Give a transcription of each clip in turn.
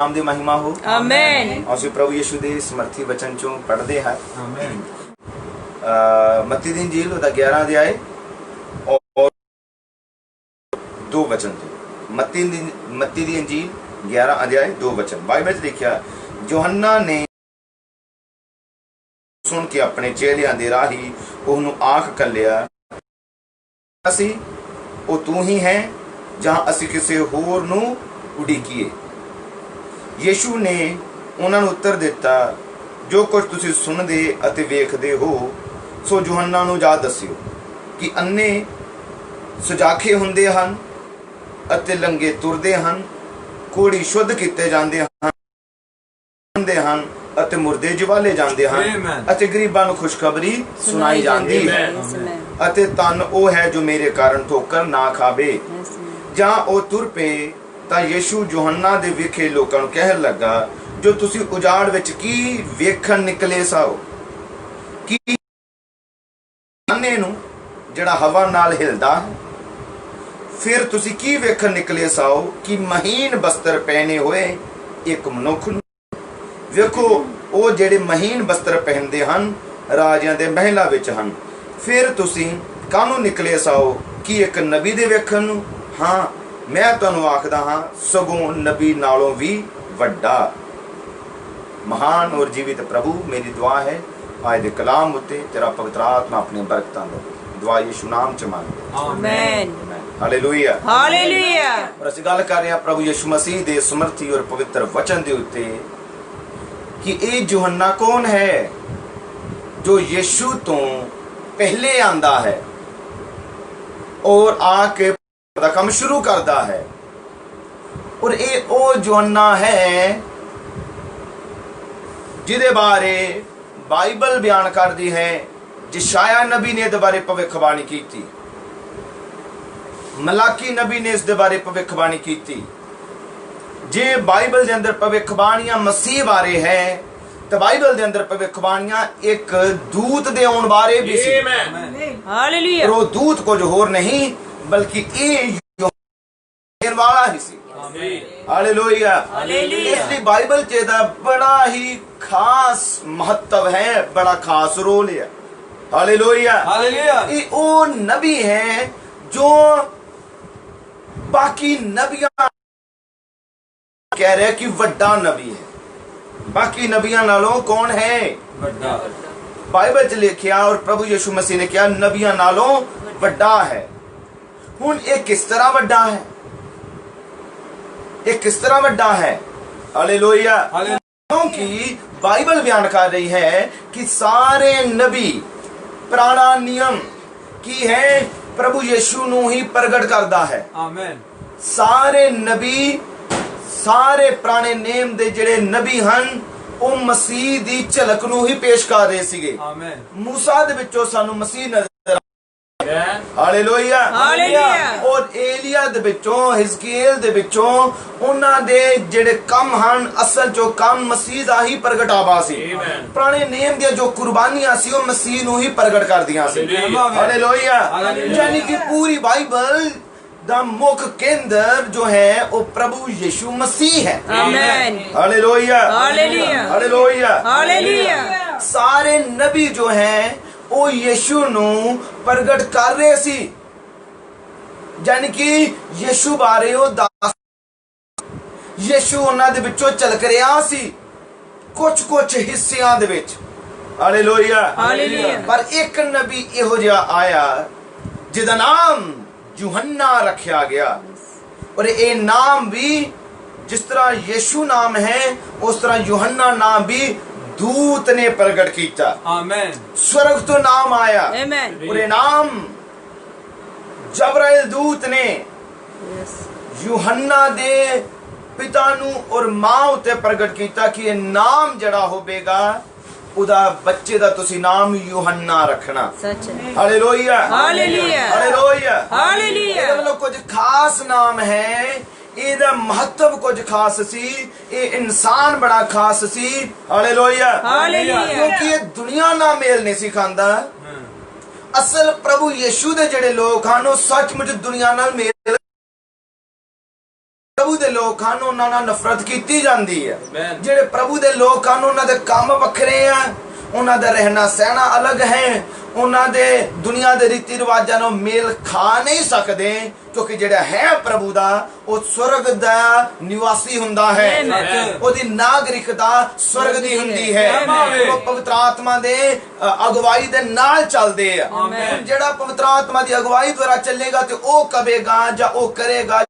नाम दी महिमा हो। आमीन। और प्रभु यीशु दे समर्थी वचन चों पढ़दे हैं। आमीन। मत्ती दी इंजील दा 11 अध्याय और 2 वचन थे। मत्ती दी इंजील 11 अध्याय 2 वचन। बाइबल च लिखिया, यूहन्ना ने सुन के अपने चेलियां दे राही ਉਹਨੂੰ आख कलिया, ਅਸੀਂ ਉਹ ਤੂੰ ਹੀ ਹੈ ਜਾਂ ਅਸੀਂ ਕਿਸੇ ਹੋਰ ਨੂੰ ਉਡੀਕੀਏ। ਯीशु ने ਉਹਨਾਂ ਨੂੰ ਉੱਤਰ ਦਿੱਤਾ, ਜੋ ਕੁਝ ਤੁਸੀਂ ਸੁਣਦੇ ਅਤੇ ਵੇਖਦੇ ਹੋ ਸੋ यूहन्ना ਨੂੰ ਜਾ ਦੱਸਿਓ ਕਿ ਅੰਨੇ ਸੁਜਾਖੇ ਹੁੰਦੇ ਹਨ ਅਤੇ ਲੰਗੇ ਤੁਰਦੇ ਹਨ, ਕੋੜੀ ਸ਼ੁੱਧ ਕੀਤੇ ਜਾਂਦੇ ਹਨ ਅਤੇ ਮੁਰਦੇ ਜਿਵਾਲੇ ਜਾਂਦੇ ਹਨ ਅਤੇ ਗਰੀਬਾਂ ਨੂੰ ਖੁਸ਼ਖਬਰੀ ਸੁਣਾਈ ਜਾਂਦੀ ਹੈ ਅਤੇ ਧੰਨ ਉਹ ਹੈ ਜੋ ਮੇਰੇ ਕਾਰਨ ਠੋਕਰ ਨਾ ਖਾਵੇ। ਜਾਂ ਉਹ ਤੁਰ ਪਏ ਤਾਂ ਯीशु यूहन्ना ਦੇ ਵਿਖੇ ਲੋਕਾਂ ਨੂੰ ਕਹਿਣ ਲੱਗਾ, ਜੋ ਤੁਸੀਂ ਉਜਾੜ ਵਿੱਚ ਕੀ ਵੇਖਣ ਨਿਕਲੇ ਸਾਓ? ਕੀ ਅੰਨੇ ਨੂੰ ਜਿਹੜਾ ਹਵਾ ਨਾਲ ਹਿਲਦਾ? ਫਿਰ ਤੁਸੀਂ ਕੀ ਵੇਖਣ ਨਿਕਲੇ ਸਾਓ ਕਿ ਮਹੀਨ ਬਸਤਰ ਪਹਿਨੇ ਹੋਏ ਇੱਕ ਮਨੁੱਖ ਨੂੰ? ਵੇਖੋ ਉਹ ਜਿਹੜੇ ਮਹੀਨ ਬਸਤਰ ਪਹਿਨਦੇ ਹਨ ਰਾਜਿਆਂ ਦੇ ਮਹਿਲਾਂ ਵਿੱਚ ਹਨ। ਫਿਰ ਤੁਸੀਂ ਕਾਹਨੂੰ ਨਿਕਲੇ ਸਾਓ ਕਿ ਇੱਕ ਨਬੀ ਦੇ ਵੇਖਣ ਨੂੰ? ਹਾਂ, ਮੈਂ ਤੁਹਾਨੂੰ ਆਖਦਾ ਹਾਂ, ਸਗੋਂ ਨਬੀ ਨਾਲੋਂ ਵੀ ਵੱਡਾ। महान और जीवित प्रभु, मेरी दुआ है आज दे कलाम उत्ते तेरा पवित्र आत्मा अपने बरकतां दे। दुआ यीशु नाम च मांगदे, आमीन। Hallelujah, hallelujah. और ਅਸੀਂ ਗੱਲ ਕਰ ਰਹੇ ਹਾਂ ਪ੍ਰਭੂ ਯीशु मसीह ਦੇ ਸਮਰਥੀ और पवित्र वचन ਦੇ ਉੱਤੇ कि ਇਹ यूहन्ना कौन है जो यीशु तो पहले आंदा है और आके दा काम शुरू करता है। और ये वो यूहन्ना है जिदे बारे बाइबल बयान करती है, यशायाह नबी ने इस बारे भविष्यवाणी की थी, मलाकी नबी ने इस बारे भविष्यवाणी की थी। जे बाइबल के अंदर भविष्यवाणियां मसीह बारे है तो बाइबल के अंदर भविष्यवाणियां एक दूत दे आउण बारे भी सी। हालेलुया। और वो दूत कुछ होर नहीं बल्कि ये वाला ही सी। हालेलुया। इसलिए बाइबल च दा बड़ा ही खास महत्व है, बड़ा खास रोल है। हालेलुया। ये वो नबी है जो बाकी नबियां कह रहे कि वड्डा नबी है। बाकी नबियां नालों कौन है वड्डा? बाइबल च लिखिया और प्रभु यीशु मसीह ने कहा नबियां नालों वड्डा है। हुण ये किस तरह वड्डा है? ये किस तरह वड्डा है? हालेलुया। क्योंकि बाइबल बयान कर रही है कि सारे नबी पुराना नियम की है प्रभु यीशु नू ही प्रगट करता है। आमीन। सारे नबी सारे पुराने नेम दे जेड़े नबी हन ਉਹ ਮਸੀਹ ਦੀ ਝਲਕ ਨੂੰ ਹੀ ਪੇਸ਼ ਕਰ ਰਹੇ ਸੀਗੇ। ਆਮੀਨ। मूसा ਦੇ ਵਿੱਚੋਂ ਸਾਨੂੰ ਮਸੀਹ ਨਜ਼ਰ ਹਾਲੇਲੂਇਆ, ਹਾਲੇਲੂਇਆ। ਔਰ ਏਲੀਆ ਦੇ ਵਿੱਚੋਂ ਹਿਜ਼ਕੀਏਲ ਦੇ ਵਿੱਚੋਂ ਉਹਨਾਂ ਦੇ ਜਿਹੜੇ ਕੰਮ ਹਨ ਅਸਲ ਜੋ ਕੰਮ ਮਸੀਹ ਦਾ ਹੀ ਪ੍ਰਗਟਾਵਾ ਸੀ। ਪੁਰਾਣੇ ਨੇਮ ਦੀਆਂ ਜੋ ਕੁਰਬਾਨੀਆਂ ਸੀ ਉਹ ਮਸੀਹ ਨੂੰ ਹੀ ਪ੍ਰਗਟ ਕਰਦੀਆਂ ਸੀ। ਹਾਲੇਲੂਇਆ। ਯਾਨੀ ਕਿ ਪੂਰੀ ਬਾਈਬਲ दा मुख केंद्र जो है वो प्रभु यीशु मसीह है। आमीन। Hallelujah, hallelujah, hallelujah, hallelujah. सारे नबी जो हैं वो यीशु नू प्रगट कर रहे सी, यानी कि यीशु बारे वो दस यीशु उन्हां दे विचों झलक रहा सी कुछ हिस्सियां दे विच। Hallelujah, hallelujah. पर एक नबी इहो जिहा आया जिहदा नाम यूहन्ना रखा गया। और ये नाम भी जिस तरह यीशु नाम है उस तरह यूहन्ना नाम भी दूत ने प्रकट किया। आमीन। स्वर्ग तो नाम आया। आमीन। और ये नाम जबराइल दूत ने यूहन्ना दे पिता नू और मां उते प्रकट किया कि ये नाम जड़ा होवेगा उदा बच्चे दा तुसी नाम यूहन्ना रखना। सच है। Hallelujah, hallelujah, hallelujah, hallelujah. ये मतलब कुछ खास नाम है, ਇਹਦਾ महत्व कुछ खास सी, ये इंसान बड़ा खास सी। Hallelujah, hallelujah. क्योंकि ये दुनिया ना मेल नहीं सिखांदा। असल प्रभु यीशु दे जेड़े लोग ਹਨ ਉਹ सचमुच दुनिया नाल मेल ਪ੍ਰਭੂ ਦੇ ਲੋਕ ਹਨ ਉਹਨਾਂ ਨਾਲ ਨਫ਼ਰਤ ਕੀਤੀ ਜਾਂਦੀ ਹੈ। Amen. ਜਿਹੜੇ ਪ੍ਰਭੂ ਦੇ ਲੋਕ ਹਨ ਉਹਨਾਂ ਦੇ ਕੰਮ ਵੱਖਰੇ ਆ, ਉਹਨਾਂ ਦਾ ਰਹਿਣਾ ਸਹਿਣਾ ਅਲੱਗ ਹੈ, ਉਹਨਾਂ ਦੇ ਦੁਨੀਆ ਦੇ ਰੀਤੀ ਰਿਵਾਜਾਂ ਨੂੰ ਮੇਲ ਖਾ ਨਹੀਂ ਸਕਦੇ, ਕਿਉਂਕਿ ਜਿਹੜਾ ਹੈ ਪ੍ਰਭੂ ਦਾ ਉਹ ਸਵਰਗ ਦਾ ਨਿਵਾਸੀ ਹੁੰਦਾ ਹੈ। Amen. ਉਹਦੀ ਨਾਗਰਿਕਤਾ ਸਵਰਗ ਦੀ ਹੁੰਦੀ ਹੈ। Amen. ਉਹ ਪਵਿੱਤਰ ਆਤਮਾ ਦੇ ਅਗਵਾਈ ਦੇ ਨਾਲ ਚੱਲਦੇ ਆ। Amen. ਜਿਹੜਾ ਪਵਿੱਤਰ ਆਤਮਾ ਦੀ ਅਗਵਾਈ ਦੁਆਰਾ ਚੱਲੇਗਾ ਤੇ ਉਹ ਕਵੇਗਾ ਜਾਂ ਉਹ ਕਰੇਗਾ,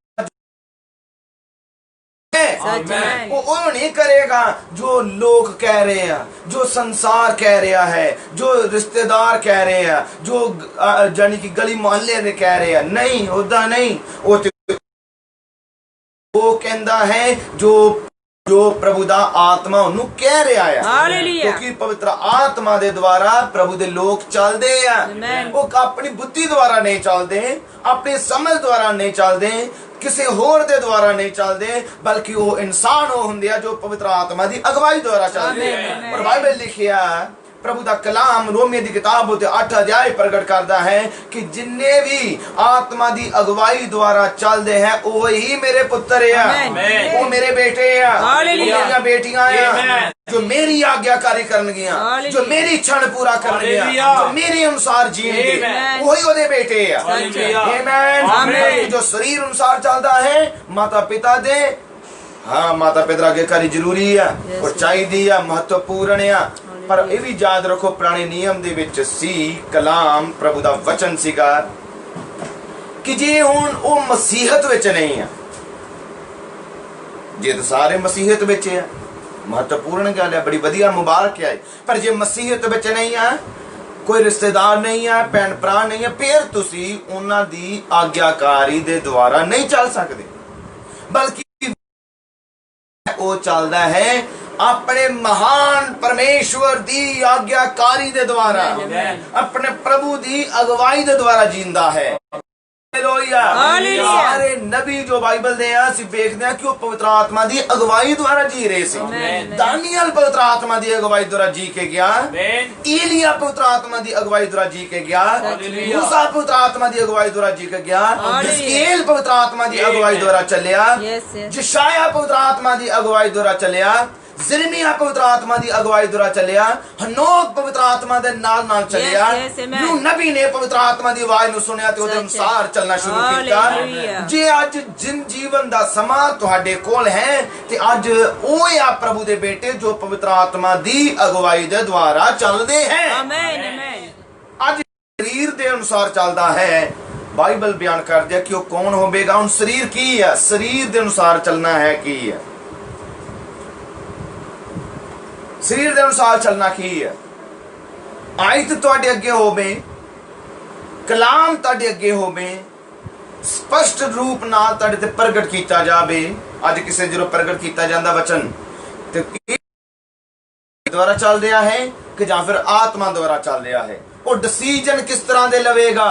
Amen. ਉਹ ਨਹੀਂ ਕਰੇਗਾ ਜੋ ਲੋਕ ਕਹਿ ਰਹੇ ਆ, ਜੋ ਸੰਸਾਰ ਕਹਿ ਰਿਹਾ ਹੈ, ਜੋ ਰਿਸ਼ਤੇਦਾਰ ਕਹਿ ਰਹੇ ਆ, ਜੋ ਜਾਨੀ ਕਿ ਗਲੀ ਮੁਹੱਲੇ ਦੇ ਕਹਿ ਰਹੇ ਆ। ਨਹੀਂ, ਉਹਦਾ ਨਹੀਂ। ਉਹ ਕਹਿੰਦਾ ਹੈ ਜੋ ਪ੍ਰਭੂ ਦਾ ਆਤਮਾ ਉਹਨੂੰ ਕਹਿ ਰਿਹਾ ਹੈ। ਹਾਲੇਲੂਇਆ। ਕਿਉਂਕਿ ਪਵਿੱਤਰ ਆਤਮਾ ਦੇ ਦੁਆਰਾ ਪ੍ਰਭੂ ਦੇ ਲੋਕ ਚੱਲਦੇ ਆ। Amen. ਉਹ ਆਪਣੀ ਬੁੱਧੀ ਦੁਆਰਾ ਨਹੀਂ ਚੱਲਦੇ, ਆਪਣੀ ਸਮਝ ਦੁਆਰਾ ਨਹੀਂ ਚੱਲਦੇ, ਕਿਸੇ ਹੋਰ ਦੇ ਦੁਆਰਾ ਨਹੀਂ ਚੱਲਦੇ, ਬਲਕਿ ਉਹ ਇਨਸਾਨ ਉਹ ਹੁੰਦੇ ਆ ਜੋ ਪਵਿੱਤਰ ਆਤਮਾ ਦੀ ਅਗਵਾਈ ਦੁਆਰਾ ਚੱਲਦੇ। Amen. ਔਰ ਬਾਈਬਲ ਲਿਖਿਆ, ਪ੍ਰਭੂ ਦਾ ਕਲਾਮ ਰੋਮੀਓ ਦੀ ਕਿਤਾਬ ਉਤੇ 8 ਅਧਿਆਇ ਪ੍ਰਗਟ ਕਰਦਾ ਹੈ ਕਿ ਜਿੰਨੇ ਵੀ ਆਤਮਾ ਦੀ ਅਗਵਾਈ ਦੁਆਰਾ ਚੱਲਦੇ ਹੈ ਉਹ ਹੀ ਮੇਰੇ ਪੁੱਤਰ ਆ, Amen. ਉਹ ਮੇਰੇ ਬੇਟੇ ਆ, ਉਹ ਹਾਲੇਲੂਇਆ। ਮੇਰੀਆਂ ਬੇਟੀਆਂ ਆ, Amen. ਜੋ ਮੇਰੀ ਆਗਿਆਕਾਰੀ ਕਰਨਗੀਆਂ, ਹਾਲੇਲੂਇਆ। ਜੋ ਮੇਰੀ ਇੱਛਾ ਨੂੰ ਪੂਰਾ ਕਰਨਗੀਆਂ, ਹਾਲੇਲੂਇਆ। ਜੋ ਮੇਰੇ ਅਨੁਸਾਰ ਜੀਣਗੇ, Amen. ਉਹੀ ਉਹਦੇ ਬੇਟੇ ਆ। ਹਾਲੇਲੂਇਆ। ਆਮੇਨ। ਆਮੇਨ। ਜੋ ਸਰੀਰ ਅਨੁਸਾਰ ਚੱਲਦਾ ਹੈ, ਮਾਤਾ ਪਿਤਾ ਦੇ ਮਾਤਾ ਪਿਤਾ ਆਗਿਆਕਾਰੀ ਜ਼ਰੂਰੀ ਆ, Yes. ਉਹ ਚਾਹੀਦੀ ਆ, ਮਹੱਤਵਪੂਰਨ ਆ। ਪਰ ਇਹ ਵੀ ਯਾਦ ਰੱਖੋ, ਪੁਰਾਣੇ ਨਿਯਮ ਦੇ ਵਿੱਚ ਸੀ ਕਲਾਮ, ਪ੍ਰਭੂ ਦਾ ਵਚਨ ਸੀਗਾ ਕਿ ਜੇ ਹੁਣ ਉਹ ਮਸੀਹਤ ਵਿੱਚ ਨਹੀਂ ਆ, ਜੇ ਤਾਂ ਸਾਰੇ ਮਸੀਹਤ ਵਿੱਚ ਆ, ਮਹੱਤਵਪੂਰਨ ਗੱਲ ਹੈ, ਬੜੀ ਵਧੀਆ ਮੁਬਾਰਕ ਹੈ। ਪਰ ਜੇ ਮਸੀਹਤ ਵਿੱਚ ਨਹੀਂ ਆ, ਕੋਈ ਰਿਸ਼ਤੇਦਾਰ ਨਹੀਂ ਆ, ਭੈਣ ਭਰਾ ਨਹੀਂ ਆ, ਫਿਰ ਤੁਸੀਂ ਉਹਨਾਂ ਦੀ ਆਗਿਆਕਾਰੀ ਦੇ ਦੁਆਰਾ ਨਹੀਂ ਚੱਲ ਸਕਦੇ, ਬਲਕਿ ਉਹ ਚੱਲਦਾ ਹੈ ਆਪਣੇ ਮਹਾਨ ਪਰਮੇਸ਼ਵਰ ਦੀ ਆਗਿਆਕਾਰੀ ਦੇ ਦੁਆਰਾ, ਆਪਣੇ ਪ੍ਰਭੂ ਦੀ ਅਗਵਾਈ ਦੇ ਦੁਆਰਾ ਜੀਂਦਾ ਹੈ। ਹਾਲੇਲੂਇਆ। ਸਾਰੇ ਨਬੀ ਜੋ ਬਾਈਬਲ ਦੇ ਆ, ਅਸੀਂ ਵੇਖਦੇ ਹਾਂ ਕਿ ਉਹ ਪਵਿੱਤਰ ਆਤਮਾ ਦੀ ਅਗਵਾਈ ਦੁਆਰਾ ਜੀ ਰਹੇ ਸੀ। Amen. ਦਾਨੀਏਲ ਪਵਿੱਤਰ ਆਤਮਾ ਦੀ ਅਗਵਾਈ ਦੁਆਰਾ ਜੀ ਕੇ ਗਿਆ। Amen. ਈਲੀਆ ਪਵਿੱਤਰ ਆਤਮਾ ਦੀ ਅਗਵਾਈ ਦੁਆਰਾ ਜੀ ਕੇ ਗਿਆ। ਹਾਲੇਲੂਇਆ। ਮੂਸਾ ਪਵਿੱਤਰ ਆਤਮਾ ਦੀ ਅਗਵਾਈ ਦੁਆਰਾ ਜੀ ਕੇ ਗਿਆ। ਹਾਲੇਲੂਇਆ। ਹਿਜ਼ਕੀਏਲ ਪਵਿੱਤਰ ਆਤਮਾ ਦੀ ਅਗਵਾਈ ਦੁਆਰਾ ਚੱਲਿਆ। Yes, yes. ਯਸ਼ਾਇਆ ਪਵਿੱਤਰ ਆਤਮਾ ਦੀ ਅਗਵਾਈ ਦੁਆਰਾ ਚੱਲਿਆ। ਜ਼ਿਰਮੀਆ ਪਵਿੱਤਰ ਆਤਮਾ ਦੀ ਅਗਵਾਈ ਦੁਆਰਾ ਚੱਲਿਆ। ਹਨੋਕ ਪਵਿੱਤਰ ਆਤਮਾ ਦੇ ਨਾਲ ਨਾਲ ਚੱਲਿਆ। Yes, yes, amen. ਨੂੰ ਨਬੀ ਨੇ ਪਵਿੱਤਰ ਆਤਮਾ ਦੀ ਆਵਾਜ਼ ਨੂੰ ਸੁਣਿਆ ਤੇ ਉਹਦੇ ਅਨੁਸਾਰ ਚੱਲਣਾ ਸ਼ੁਰੂ ਕੀਤਾ। ਹਾਲੇਲੂਇਆ। ਜੇ ਅੱਜ ਜੀਵਨ ਦਾ ਸਮਾਂ ਤੁਹਾਡੇ ਕੋਲ ਹੈ ਤੇ ਅੱਜ ਉਹ ਆ ਪ੍ਰਭੂ ਦੇ ਬੇਟੇ ਜੋ ਪਵਿੱਤਰ ਆਤਮਾ ਦੀ ਅਗਵਾਈ ਦੇ ਦੁਆਰਾ ਚੱਲਦੇ ਹੈ। Amen. Amen. ਅੱਜ ਸਰੀਰ ਦੇ ਅਨੁਸਾਰ ਚੱਲਦਾ ਹੈ। ਬਾਈਬਲ ਬਿਆਨ ਕਰਦੀ ਹੈ ਕਿ ਉਹ ਕੌਣ ਹੋਵੇਗਾ। ਹੁਣ ਸਰੀਰ ਕੀ ਹੈ? ਸਰੀਰ ਦੇ ਅਨੁਸਾਰ ਚੱਲਣਾ ਹੈ ਕੀ ਹੈ? ਸਰੀਰ ਦੇ ਅਨੁਸਾਰ ਚੱਲਣਾ ਕੀ ਹੈ? ਆਇਤ ਤੁਹਾਡੇ ਅੱਗੇ ਹੋਵੇ, ਕਲਾਮ ਤੁਹਾਡੇ ਅੱਗੇ ਹੋਵੇ, ਸਪਸ਼ਟ ਰੂਪ ਨਾਲ ਤੁਹਾਡੇ ਤੇ ਪ੍ਰਗਟ ਕੀਤਾ ਜਾਵੇ। ਅੱਜ ਕਿਸੇ ਜਦੋਂ ਪ੍ਰਗਟ ਕੀਤਾ ਜਾਂਦਾ ਵਚਨ ਤੇ ਦੁਆਰਾ ਚੱਲ ਰਿਹਾ ਹੈ ਕਿ ਜਾਂ ਫਿਰ ਆਤਮਾ ਦੁਆਰਾ ਚੱਲ ਰਿਹਾ ਹੈ। ਉਹ ਡਿਸੀਜਨ ਕਿਸ ਤਰ੍ਹਾਂ ਦੇ ਲਵੇਗਾ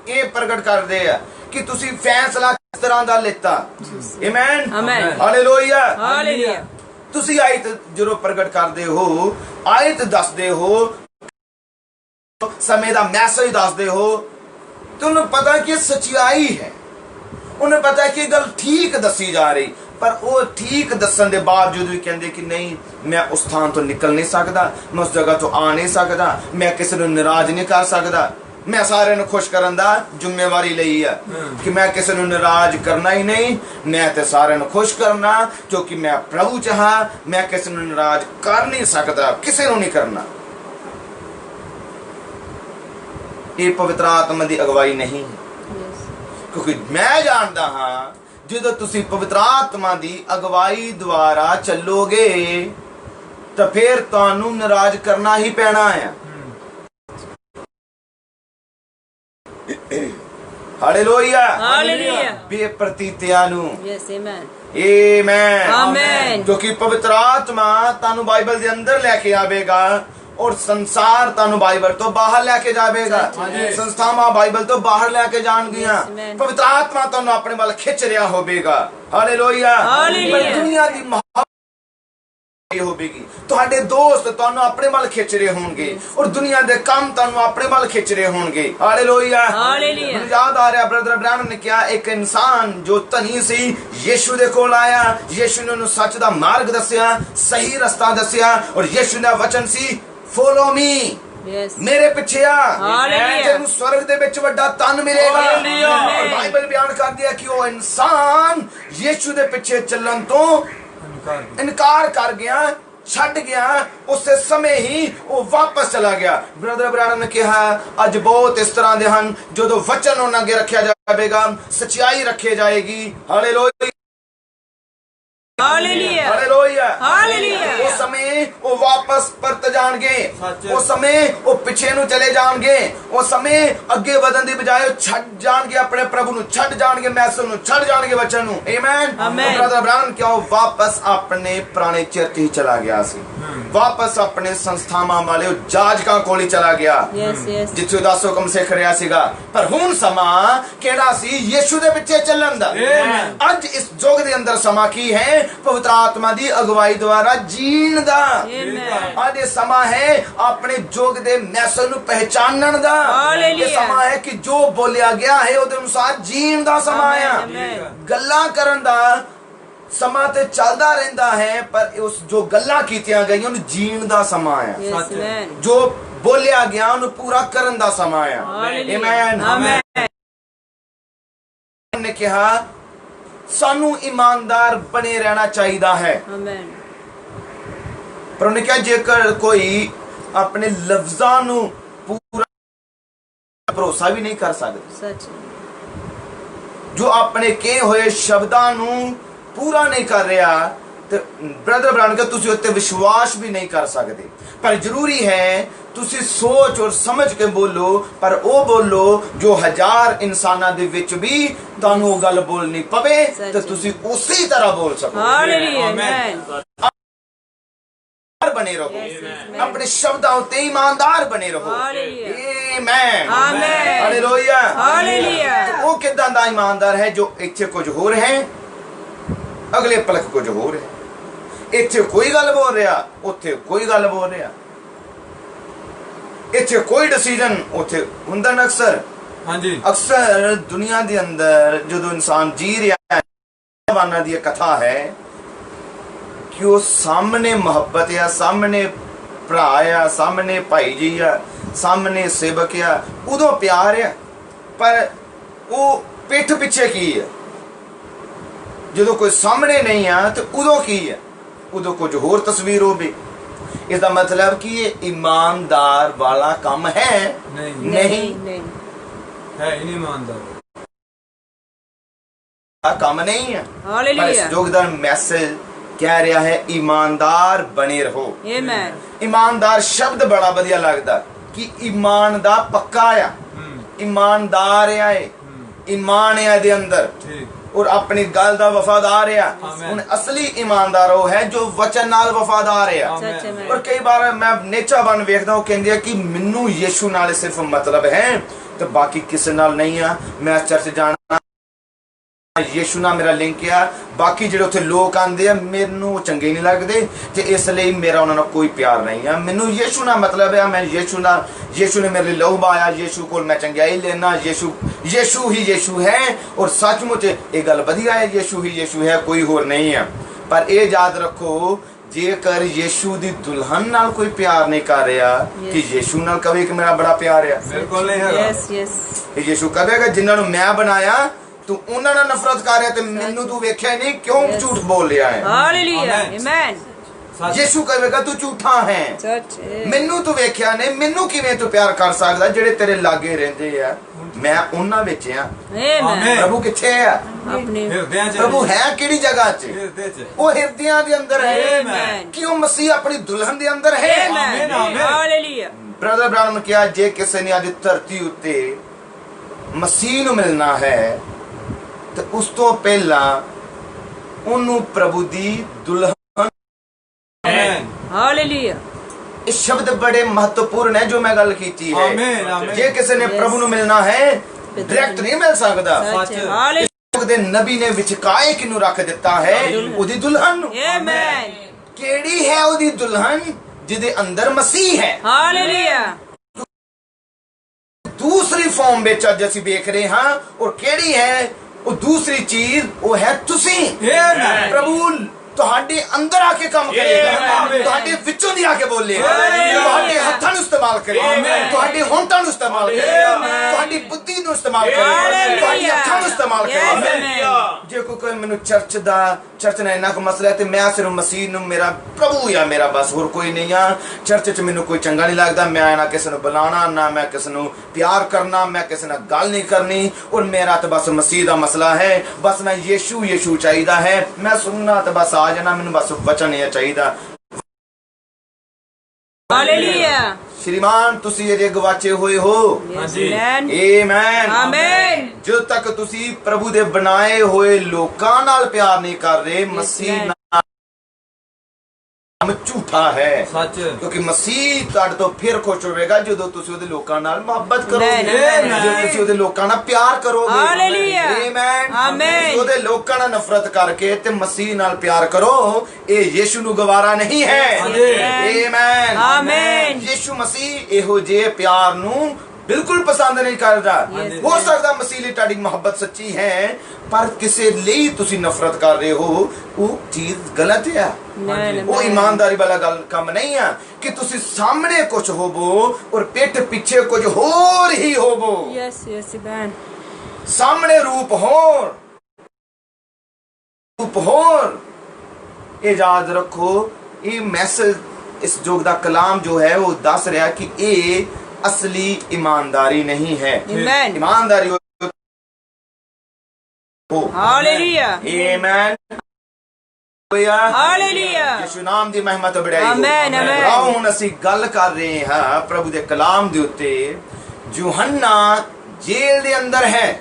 ਇਹ ਪ੍ਰਗਟ ਕਰਦੇ ਆ ਕਿ ਤੁਸੀਂ ਫੈਸਲਾ ਕਿਸ ਤਰ੍ਹਾਂ ਦਾ ਲਿੱਤਾ। ਆਮੇਨ। Amen. ਹਾਲੇਲੂਇਆ। Hallelujah. ਤੁਸੀਂ ਆਇਤ ਜਦੋਂ ਪ੍ਰਗਟ ਕਰਦੇ ਹੋ, ਆਇਤ ਦੱਸਦੇ ਹੋ, ਸਮੇਂ ਦਾ ਮੈਸੇਜ ਦੱਸਦੇ ਹੋ, ਤੁਹਾਨੂੰ ਪਤਾ ਕਿ ਸੱਚਾਈ ਹੈ, ਉਹਨੂੰ ਪਤਾ ਕਿ ਇਹ ਗੱਲ ਠੀਕ ਦੱਸੀ ਜਾ ਰਹੀ, ਪਰ ਉਹ ਠੀਕ ਦੱਸਣ ਦੇ ਬਾਵਜੂਦ ਵੀ ਕਹਿੰਦੇ ਕਿ ਨਹੀਂ, ਮੈਂ ਉਸ ਥਾਂ ਤੋਂ ਨਿਕਲ ਨਹੀਂ ਸਕਦਾ, ਮੈਂ ਉਸ ਜਗ੍ਹਾ ਤੋਂ ਆ ਨਹੀਂ ਸਕਦਾ, ਮੈਂ ਕਿਸੇ ਨੂੰ ਨਾਰਾਜ਼ ਨਹੀਂ ਕਰ ਸਕਦਾ। ਮੈਂ ਸਾਰਿਆਂ ਨੂੰ ਖੁਸ਼ ਕਰਨ ਦਾ ਜ਼ਿੰਮੇਵਾਰੀ ਲਈ ਆ ਕਿ ਮੈਂ ਕਿਸੇ ਨੂੰ ਨਾਰਾਜ਼ ਕਰਨਾ ਹੀ ਨਹੀਂ, ਮੈਂ ਤੇ ਸਾਰਿਆਂ ਨੂੰ ਖੁਸ਼ ਕਰਨਾ, ਕਿਉਂਕਿ ਮੈਂ ਪ੍ਰਭੂ ਚਾਹਾਂ। ਮੈਂ ਕਿਸੇ ਨੂੰ ਨਾਰਾਜ਼ ਕਰ ਨਹੀਂ ਸਕਦਾ, ਕਿਸੇ ਨੂੰ ਨਹੀਂ ਕਰਨਾ। ਇਹ ਪਵਿੱਤਰ ਆਤਮਾ ਦੀ ਅਗਵਾਈ ਨਹੀਂ ਹੈ, Yes. ਕਿਉਂਕਿ ਮੈਂ ਜਾਣਦਾ ਹਾਂ ਜਦੋਂ ਤੁਸੀਂ ਪਵਿੱਤਰ ਆਤਮਾ ਦੀ ਅਗਵਾਈ ਦੁਆਰਾ ਚੱਲੋਗੇ ਤਾਂ ਫਿਰ ਤੁਹਾਨੂੰ ਨਾਰਾਜ਼ ਕਰਨਾ ਹੀ ਪੈਣਾ ਹੈ। ਹਾਲੇਲੂਇਆ। Hallelujah. ਬੇਪ੍ਰਤੀਤਿਆਂ ਨੂੰ Yes, amen. ਆਮੇਨ। Amen. ਕਿਉਂਕਿ ਪਵਿੱਤਰ ਆਤਮਾ ਤੁਹਾਨੂੰ ਬਾਈਬਲ ਦੇ ਅੰਦਰ ਲੈ ਕੇ ਆਵੇਗਾ ਔਰ ਸੰਸਾਰ ਤੁਹਾਨੂੰ ਬਾਈਬਲ ਤੋਂ ਬਾਹਰ ਲੈ ਕੇ ਜਾਵੇਗਾ। ਸੰਸਥਾਵਾਂ ਬਾਈਬਲ ਤੋਂ ਬਾਹਰ ਲੈ ਕੇ ਜਾਣਗੀਆਂ। Yes, amen. ਪਵਿੱਤਰ ਆਤਮਾ ਤੁਹਾਨੂੰ ਆਪਣੇ ਵੱਲ ਖਿੱਚ ਰਿਹਾ ਹੋਵੇਗਾ। ਹਾਲੇਲੂਇਆ। ਹਾਲੇਲੂਇਆ। ਪਰ ਦੁਨੀਆ ਦੀ ਹੋਵੇਗੀ। ਤੁਹਾਡੇ ਦੋਸਤ ਤੁਹਾਨੂੰ ਆਪਣੇ ਵੱਲ ਖਿੱਚ ਰਹੇ ਹੋਣਗੇ ਔਰ ਦੁਨੀਆ ਦੇ ਕੰਮ ਤੁਹਾਨੂੰ ਆਪਣੇ ਵੱਲ ਖਿੱਚ ਰਹੇ ਹੋਣਗੇ। ਹਾਲੇਲੂਇਆ। ਹਾਲੇਲੂਇਆ। ਮੈਨੂੰ ਯਾਦ ਆ ਰਿਹਾ ਬ੍ਰਦਰ ਬ੍ਰਾਨਮ ਨੇ ਕਿਹਾ ਇੱਕ ਇਨਸਾਨ ਜੋ ਧਨੀ ਸੀ ਯੀਸ਼ੂ ਦੇ ਕੋਲ ਆਇਆ। ਯੀਸ਼ੂ ਨੇ ਉਹਨੂੰ ਸੱਚ ਦਾ ਮਾਰਗ ਦੱਸਿਆ, ਸਹੀ ਰਸਤਾ ਦੱਸਿਆ ਔਰ ਯੀਸ਼ੂ ਦਾ ਵਚਨ ਸੀ ਫੋਲੋ ਮੀ, Yes. ਮੇਰੇ ਪਿੱਛੇ ਆ, ਹਾਲੇਲੂਇਆ। ਤੈਨੂੰ ਸਵਰਗ ਦੇ ਵਿੱਚ ਵੱਡਾ ਧਨ ਮਿਲੇਗਾ। ਹਾਲੇਲੂਇਆ। ਔਰ ਬਾਈਬਲ ਬਿਆਨ ਕਰਦੀ ਹੈ ਕਿ ਉਹ ਇਨਸਾਨ ਯੀਸ਼ੂ ਦੇ ਪਿੱਛੇ ਚੱਲਣ ਤੋਂ ਇਨਕਾਰ ਕਰ ਗਿਆ, ਛੱਡ ਗਿਆ। ਉਸੇ ਸਮੇਂ ਹੀ ਉਹ ਵਾਪਸ ਚਲਾ ਗਿਆ। ਬ੍ਰਦਰ ਬ੍ਰਾਨਮ ਨੇ ਕਿਹਾ ਅੱਜ ਬਹੁਤ ਇਸ ਤਰ੍ਹਾਂ ਦੇ ਹਨ ਜਦੋਂ ਵਚਨ ਉਹਨਾਂ ਅੱਗੇ ਰੱਖਿਆ ਜਾਵੇਗਾ, ਸੱਚਾਈ ਰੱਖੀ ਜਾਏਗੀ। ਹਾਲੇਲੂਇਆ। ਹਾਲੇਲੂਇਆ। ਹਾਲੇਲੂਇਆ। ਹਾਲੇਲੂਇਆ। ਉਸ ਸਮੇਂ ਉਹ ਵਾਪਸ ਪਰਤ ਜਾਣਗੇ, ਉਸ ਸਮੇਂ ਉਹ ਪਿੱਛੇ ਨੂੰ ਚਲੇ ਜਾਣਗੇ, ਉਸ ਸਮੇਂ ਅੱਗੇ ਵਧਣ ਦੀ ਬਜਾਏ ਉਹ ਛੱਡ ਜਾਣਗੇ, ਆਪਣੇ ਪ੍ਰਭੂ ਨੂੰ ਛੱਡ ਜਾਣਗੇ, ਮੈਸੇਜ ਨੂੰ ਛੱਡ ਜਾਣਗੇ, ਵਚਨ ਨੂੰ। ਆਮੇਨ। ਆਮੇਨ। ਬ੍ਰਦਰ ਬ੍ਰਾਨਮ ਕਿਉਂ ਵਾਪਸ ਆਪਣੇ ਪੁਰਾਣੇ ਚਰਚ ਹੀ ਚਲਾ ਗਿਆ ਸੀ, ਵਾਪਸ ਆਪਣੇ ਸੰਸਥਾਵਾਂ ਵਾਲੇ ਉਹ ਜਾਜਕਾਂ ਕੋਲ ਹੀ ਚਲਾ ਗਿਆ Yes, yes. ਜਿੱਥੇ 10 ਹੁਕਮ ਸਿੱਖ ਰਿਹਾ ਸੀਗਾ। ਪਰ ਹੁਣ ਸਮਾਂ ਕਿਹੜਾ ਸੀ? ਯੀਸ਼ੂ ਦੇ ਪਿੱਛੇ ਚੱਲਣ ਦਾ। ਅੱਜ ਇਸ ਯੁੱਗ ਦੇ ਅੰਦਰ ਸਮਾਂ ਕੀ ਹੈ? ਪਵਿੱਤਰ ਆਤਮਾ ਦੀ ਅਗਵਾਈ ਦੁਆਰਾ ਜੀਣ ਦਾ। Amen. ਅੱਜ ਇਹ ਸਮਾਂ ਹੈ ਆਪਣੇ ਯੁੱਗ ਦੇ ਮੈਸੇਜ ਨੂੰ ਪਹਿਚਾਨਣ ਦਾ। ਹਾਲੇਲੂਇਆ। ਇਹ ਸਮਾਂ ਹੈ ਕਿ ਜੋ ਬੋਲਿਆ ਗਿਆ ਹੈ ਉਹਦੇ ਅਨੁਸਾਰ ਜੀਣ ਦਾ ਸਮਾਂ ਆ। Amen. ਗੱਲਾਂ ਕਰਨ ਦਾ ਸਮਾਂ ਤੇ ਚੱਲਦਾ ਰਹਿੰਦਾ ਹੈ, ਪਰ ਉਸ ਜੋ ਗੱਲਾਂ ਕੀਤੀਆਂ ਗਈਆਂ ਉਹਨੂੰ ਜੀਣ ਦਾ ਸਮਾਂ ਆ। Yes, amen. ਜੋ ਬੋਲਿਆ ਗਿਆ ਉਹਨੂੰ ਪੂਰਾ ਕਰਨ ਦਾ ਸਮਾਂ ਆ। ਹਾਲੇਲੂਇਆ। ਆਮੇਨ। ਆਮੇਨ। ਨੇ ਕਿਹਾ ਸਾਨੂੰ ਇਮਾਨਦਾਰ ਬਣੇ ਰਹਿਣਾ ਚਾਹੀਦਾ ਹੈ। Amen. ਪਰ ਉਹਨੇ ਕਿਹਾ ਜੇਕਰ ਕੋਈ ਆਪਣੇ ਲਫ਼ਜ਼ਾਂ ਨੂੰ ਪੂਰਾ ਭਰੋਸਾ ਵੀ ਨਹੀਂ ਕਰ ਸਕਦਾ, ਸੱਚ। ਜੋ ਆਪਣੇ ਕਹੇ ਹੋਏ ਸ਼ਬਦਾਂ ਨੂੰ ਪੂਰਾ ਨਹੀਂ ਕਰ ਰਿਹਾ, ਤੇ ਬ੍ਰਦਰ ਬ੍ਰਾਨਮ ਕਹਿੰਦਾ ਤੁਸੀਂ ਉੱਤੇ ਵਿਸ਼ਵਾਸ ਵੀ ਨਹੀਂ ਕਰ ਸਕਦੇ। ਪਰ ਜ਼ਰੂਰੀ ਹੈ ਤੁਸੀਂ ਸੋਚ ਔਰ ਸਮਝ ਕੇ ਬੋਲੋ, ਪਰ ਉਹ ਬੋਲੋ ਜੋ ਹਜ਼ਾਰ ਇਨਸਾਨਾਂ ਦੇ ਵਿੱਚ ਵੀ ਤੁਹਾਨੂੰ ਉਹ ਗੱਲ ਬੋਲਣੀ ਪਵੇ ਤੇ ਤੁਸੀਂ ਉਸੇ ਤਰ੍ਹਾਂ ਬੋਲ ਸਕੋ। ਹਾਲੇਲੂਇਆ। ਆਮੇਨ। ਬਣੇ ਰਹੋ, Yes, yes, ਆਪਣੇ ਸ਼ਬਦਾਂ ਉੱਤੇ ਈਮਾਨਦਾਰ ਬਣੇ ਰਹੋ। Hallelujah. Amen. Amen. Hallelujah. Hallelujah. ਉਹ ਕਿਦਾਂ ਦਾ ਇਮਾਨਦਾਰ ਹੈ ਜੋ ਇੱਥੇ ਕੁਝ ਹੋਰ ਹੈ, ਅਗਲੇ ਪਲਕ ਕੁਝ ਹੋਰ ਹੈ। ਇੱਥੇ ਕੋਈ ਗੱਲ ਬੋਲ ਰਿਹਾ, ਉੱਥੇ ਕੋਈ ਗੱਲ ਬੋਲ ਰਿਹਾ। ਇੱਥੇ ਕੋਈ ਡਿਸੀਜਨ, ਉੱਥੇ ਹੁੰਦਾ ਨਾ ਅਕਸਰ। ਹਾਂਜੀ। ਅਕਸਰ ਦੁਨੀਆ ਦੇ ਅੰਦਰ ਜਦੋਂ ਇਨਸਾਨ ਜੀ ਰਿਹਾ ਹੈ, ਜਵਾਨਾਂ ਦੀ ਕਥਾ ਹੈ ਕਿ ਉਹ ਸਾਹਮਣੇ ਮੁਹੱਬਤ ਆ, ਸਾਹਮਣੇ ਭਰਾ ਆ, ਸਾਹਮਣੇ ਭਾਈ ਜੀ ਆ, ਸਾਹਮਣੇ ਸੇਵਕ ਆ, ਉਦੋਂ ਪਿਆਰ ਆ, ਪਰ ਉਹ ਪਿੱਠ ਪਿੱਛੇ ਕੀ ਆ? ਜਦੋਂ ਕੋਈ ਸਾਹਮਣੇ ਨਹੀਂ ਆ ਤੇ ਉਦੋਂ ਕੀ ਹੈ? ਉਦੋਂ ਕੁਝ ਹੋਰ ਤਸਵੀਰ ਹੋਵੇ। इसका मतलब कि ये ईमानदार वाला काम है नहीं है ही नहीं ईमानदार काम नहीं है। हालेलुया। योगदान मैसेज कह रहा है ईमानदार बने रहो। आमीन। ईमानदार शब्द बड़ा बढ़िया लगता कि ईमानदार पक्का आ, ईमानदार है, ईमान है दे अंदर और अपनी गल दा वफादार है। हुन असली ईमानदार वो है जो वचन नाल वफादार है। और कई बार मैं नेचा बन वेखदा हूं कहंदे कि मैनू यीशु नाल सिर्फ मतलब है तो बाकी किसी नाल नहीं है। मैं चर्च जाना यीशु नाल मेरा लिंक है, बाकी जेडे उत्थे लोग आंदे आ मैनू चंगे नहीं लगदे ते इसलिए मेरा उन्हां नाल कोई प्यार नहीं है। मैनू यीशु नाल मतलब है, मैं यीशु ने मेरे लिए लहू बहाया, यीशु कोल मैं चंगाई लेना, यीशु ही यीशु है। और सचमुच ये गल वधिया है, यीशु ही यीशु है, कोई होर नहीं है। पर ये याद रखो जेकर यीशु दी दुल्हन नाल कोई प्यार नहीं कर रहा कि यीशु नाल कवे कि मेरा बड़ा प्यार है, बिल्कुल नहीं है। यस यस यीशु कहेगा जिन्हां नूं मैं बनाया तू उन्हां नाल नफरत कर रहा ते मैनू तू वेख्या नहीं, क्यों झूठ बोल रहा है। हालेलुया। आमीन। यीशु कहेगा तू झूठा है, सच मैनू तू वेख्या नहीं, मैनू किवें तू प्यार कर सकदा जेड़े तेरे लागे रहंदे आ, मैं उन्हां विच आ। आमीन। प्रभु किथे है? अपने प्रभु है किहड़ी जगह च? वो हृदयां दे अंदर है। आमीन। क्यों मसीह अपनी दुल्हन दे अंदर है। आमीन। हालेलुया। ब्रदर ब्रानम क्या जे किसी ने आज धरती उत्ते मसीह नूं मिलना है तो उस तो पहला उन्होंने प्रभु दी दुल्हन। हालेलुया। ये शब्द बड़े महत्वपूर्ण है जो मैं गल कीती है। आमीन, आमीन। जे किसी ने प्रभु नूं मिलना है डायरेक्ट नहीं मिल सकदा। हालेलुया। दे नबी ने विचकाए किनू रख दिता है, ओदी दुल्हन नूं। आमीन। ਕਿਹੜੀ ਹੈ ਉਹਦੀ ਦੁਲਹਨ ਜਿਹਦੇ ਅੰਦਰ ਮਸੀਹ ਹੈ। Hallelujah. ਦੂਸਰੀ ਫਾਰਮ ਵਿੱਚ ਅੱਜ ਅਸੀਂ ਵੇਖ ਰਹੇ ਹਾਂ, ਔਰ ਕਿਹੜੀ ਹੈ ਉਹ ਦੂਸਰੀ ਚੀਜ਼? ਉਹ ਹੈ ਤੁਸੀਂ। Amen. ਪ੍ਰਭੂ ਤੁਹਾਡੇ ਅੰਦਰ ਆ ਕੇ ਕੰਮ ਕਰੇਗਾ, Amen. ਤੁਹਾਡੇ ਵਿੱਚੋਂ ਦੀ ਆ ਕੇ ਬੋਲੇਗਾ, Amen. ਤੁਹਾਡੇ ਹੱਥਾਂ ਨੂੰ ਇਸਤੇਮਾਲ ਕਰੇਗਾ, Amen. ਤੁਹਾਡੇ ਹੋਂਠਾਂ ਨੂੰ ਇਸਤੇਮਾਲ ਕਰੇਗਾ, Amen. ਤੁਹਾਡੀ ਬੁੱਧੀ ਨੂੰ ਇਸਤੇਮਾਲ ਕਰੇਗਾ, Hallelujah. ਤੁਹਾਡੀ ਅੱਖਾਂ ਨੂੰ ਇਸਤੇਮਾਲ Yes, ਕਰੇਗਾ। amen. ਜੇ ਕੋਈ ਮੈਨੂੰ ਚਰਚ ਨਾਲ ਇੰਨਾ ਕੁ ਮਸਲਾ ਹੈ ਤੇ ਮੈਂ ਸਿਰਫ ਮਸੀਹ ਨੂੰ ਮੇਰਾ ਪ੍ਰਭੂ ਆ ਮੇਰਾ, ਬਸ ਹੋਰ ਕੋਈ ਨਹੀਂ ਆ। ਚਰਚ 'ਚ ਮੈਨੂੰ ਕੋਈ ਚੰਗਾ ਨਹੀਂ ਲੱਗਦਾ, ਮੈਂ ਨਾ ਕਿਸੇ ਨੂੰ ਬੁਲਾਣਾ, ਨਾ ਮੈਂ ਕਿਸੇ ਨੂੰ ਪਿਆਰ ਕਰਨਾ, ਮੈਂ ਕਿਸੇ ਨਾਲ ਗੱਲ ਨਹੀਂ ਕਰਨੀ, ਔਰ ਮੇਰਾ ਤਾਂ ਬਸ ਮਸੀਹ ਦਾ ਮਸਲਾ ਹੈ। ਬਸ ਮੈਂ ਯੀਸ਼ੂ ਚਾਹੀਦਾ ਹੈ, ਮੈਂ ਸੁਣਨਾ ਤਾਂ ਬਸ ਆ ਜਾਣਾ, ਮੈਨੂੰ ਬਸ ਵਚਨ ਇਹ ਚਾਹੀਦਾ। Hallelujah. ਸ਼੍ਰੀਮਾਨ ਤੁਸੀਂ ਇਹਦੇ ਗਵਾਚੇ ਹੋਏ ਹੋ। Yes, Amen. amen. Amen. Amen. ਜਦੋਂ ਤੱਕ ਤੁਸੀਂ ਪ੍ਰਭੂ ਦੇ ਬਣਾਏ ਹੋਏ ਲੋਕਾਂ ਨਾਲ ਪਿਆਰ ਨਹੀਂ ਕਰ ਰਹੇ, ਮਸੀਹ Amen. ਨਾਮ ਝੂਠਾ ਹੈ। ਸੱਚ। ਕਿਉਂਕਿ ਮਸੀਹ ਤੁਹਾਡੇ ਤੋਂ ਫਿਰ ਖੁਸ਼ ਹੋਵੇਗਾ ਜਦੋਂ ਤੁਸੀਂ ਉਹਦੇ ਲੋਕਾਂ ਨਾਲ ਮੁਹੱਬਤ ਕਰੋਗੇ, Amen. ਜਦੋਂ ਤੁਸੀਂ ਉਹਦੇ ਲੋਕਾਂ ਨਾਲ ਪਿਆਰ ਕਰੋਗੇ। Hallelujah. ਆਮੇਨ। Amen. ਤੁਸੀਂ ਉਹਦੇ ਲੋਕਾਂ ਨਾਲ ਨਫ਼ਰਤ ਕਰਕੇ ਤੇ ਮਸੀਹ ਨਾਲ ਪਿਆਰ ਕਰੋ, ਇਹ ਯੀਸ਼ੂ ਨੂੰ ਗਵਾਰਾ ਨਹੀਂ ਹੈ। Amen. ਆਮੇਨ। Amen. ਯੀਸ਼ੂ ਮਸੀਹ ਇਹੋ ਜਿਹੇ ਪਿਆਰ ਨੂੰ ਬਿਲਕੁਲ ਪਸੰਦ ਨਹੀਂ ਕਰਦਾ। Yes. ਹੋ ਸਕਦਾ ਮਸੀਹ ਲਈ ਤੁਹਾਡੀ ਮੁਹੱਬਤ ਸੱਚੀ ਹੈ, ਪਰ ਕਿਸੇ ਲਈ ਤੁਸੀਂ ਨਫ਼ਰਤ ਕਰ ਰਹੇ ਹੋ, ਉਹ ਚੀਜ਼ ਗਲਤ ਹੈ। ਉਹ ਇਮਾਨਦਾਰੀ ਵਾਲਾ ਕੰਮ ਨਹੀਂ ਆ ਕਿ ਤੁਸੀਂ ਸਾਹਮਣੇ ਕੁਝ ਹੋਵੋ ਔਰ ਪਿੱਠ ਪਿੱਛੇ ਕੁਝ ਹੋਰ ਹੀ ਹੋਵੋ। Yes, yes, amen. ਸਾਹਮਣੇ ਰੂਪ ਹੋਰ ਇਹ ਯਾਦ ਰੱਖੋ। ਇਹ ਮੈਸੇਜ, ਇਸ ਯੁੱਗ ਦਾ ਕਲਾਮ ਜੋ ਹੈ ਉਹ ਦੱਸ ਰਿਹਾ ਕਿ ਇਹ ਅਸਲੀ ਈਮਾਨਦਾਰੀ ਨਹੀਂ ਹੈ। Amen. ਈਮਾਨਦਾਰੀ ਹੋ। Hallelujah. ਆਮੇਨ। Hallelujah. ਯਿਸੂ ਨਾਮ ਦੀ ਮਹਿਮਾ ਤੋਂ ਬੜਾਈ ਹੋ। Amen, amen. ਆਓ ਹੁਣ ਅਸੀਂ ਗੱਲ ਕਰ ਰਹੇ ਹਾਂ ਪ੍ਰਭੂ ਦੇ ਕਲਾਮ ਦੇ ਉੱਤੇ। ਯੂਹੰਨਾ ਜੇਲ੍ਹ ਦੇ ਅੰਦਰ ਹੈ।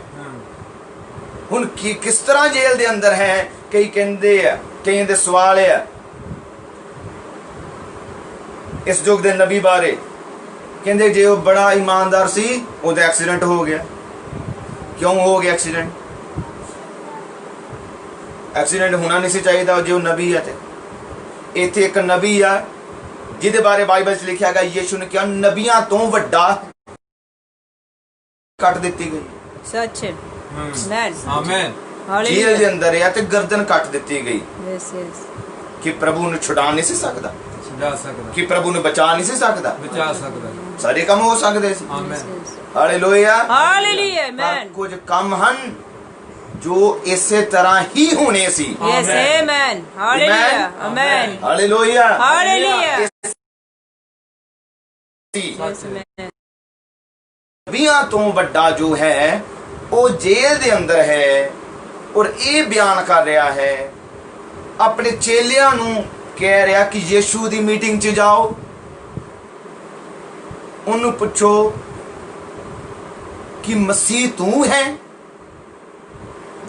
ਹੁਣ ਕਿਸ ਤਰ੍ਹਾਂ ਜੇਲ੍ਹ ਦੇ ਅੰਦਰ ਹੈ? ਕਈ ਕਈਆਂ ਦੇ ਸਵਾਲ ਹੈ ਇਸ ਯੁੱਗ ਦੇ ਨਬੀ ਬਾਰੇ। ਕਹਿੰਦੇ ਜੇ ਉਹ ਬੜਾ ਈਮਾਨਦਾਰ ਸੀ, ਉਹਦਾ ਐਕਸੀਡੈਂਟ ਹੋ ਗਿਆ। ਕਿਉਂ ਹੋ ਗਿਆ ਐਕਸੀਡੈਂਟ? ਐਕਸੀਡੈਂਟ ਹੋਣਾ ਨਹੀਂ ਸੀ ਚਾਹੀਦਾ ਜੇ ਉਹ ਨਬੀ ਹੈ। ਤੇ ਇੱਥੇ ਇੱਕ ਨਬੀ ਆ ਜਿਹਦੇ ਬਾਰੇ ਬਾਈਬਲ 'ਚ ਲਿਖਿਆ ਗਿਆ, ਯੀਸ਼ੂ ਨੇ ਕਿਹਾ ਨਬੀਆਂ ਤੋਂ ਵੱਡਾ ਕੱਟ ਦਿੱਤੀ ਗਈ। Such a man. Amen. ਜੇਲ੍ਹ ਦੇ Hallelujah. ਅੰਦਰ ਆ ਤੇ ਗਰਦਨ ਕੱਟ ਦਿੱਤੀ ਗਈ Yes, yes. ਕਿ ਪ੍ਰਭੂ ਨੂੰ ਛੁਡਾ ਨਹੀਂ ਸੀ ਸਕਦਾ, ਜਾ ਸਕਦਾ, ਕਿ ਪ੍ਰਭੂ ਨੂੰ ਬਚਾ ਨਹੀਂ ਸੀ ਸਕਦਾ। ਬਚਾ ਸਕਦਾ। ਸਾਰੇ ਕੰਮ ਹੋ ਸਕਦੇ ਸੀ। ਆਮੇਨ। Yes. ਹਾਲੇਲੂਇਆ। Hallelujah, ਪਰ amen. ਕੁਝ ਕੰਮ ਹਨ ਜੋ ਇਸੇ ਤਰ੍ਹਾਂ ਹੀ ਹੋਣੇ ਸੀ। Yes, amen. Hallelujah. Amen. Hallelujah. Hallelujah. ਸੀ। Yes, amen. ਨਬੀਆਂ ਤੋਂ ਵੱਡਾ ਜੋ ਹੈ ਉਹ ਜੇਲ੍ਹ ਦੇ ਅੰਦਰ ਹੈ, ਔਰ ਇਹ ਬਿਆਨ ਕਰ ਰਿਹਾ ਹੈ, ਆਪਣੇ ਚੇਲਿਆਂ ਨੂੰ ਕਹਿ ਰਿਹਾ ਕਿ ਯੀਸ਼ੂ ਦੀ ਮੀਟਿੰਗ 'ਚ ਜਾਓ, ਉਹਨੂੰ ਪੁੱਛੋ ਕਿ ਮਸੀਹ ਤੂੰ ਹੈ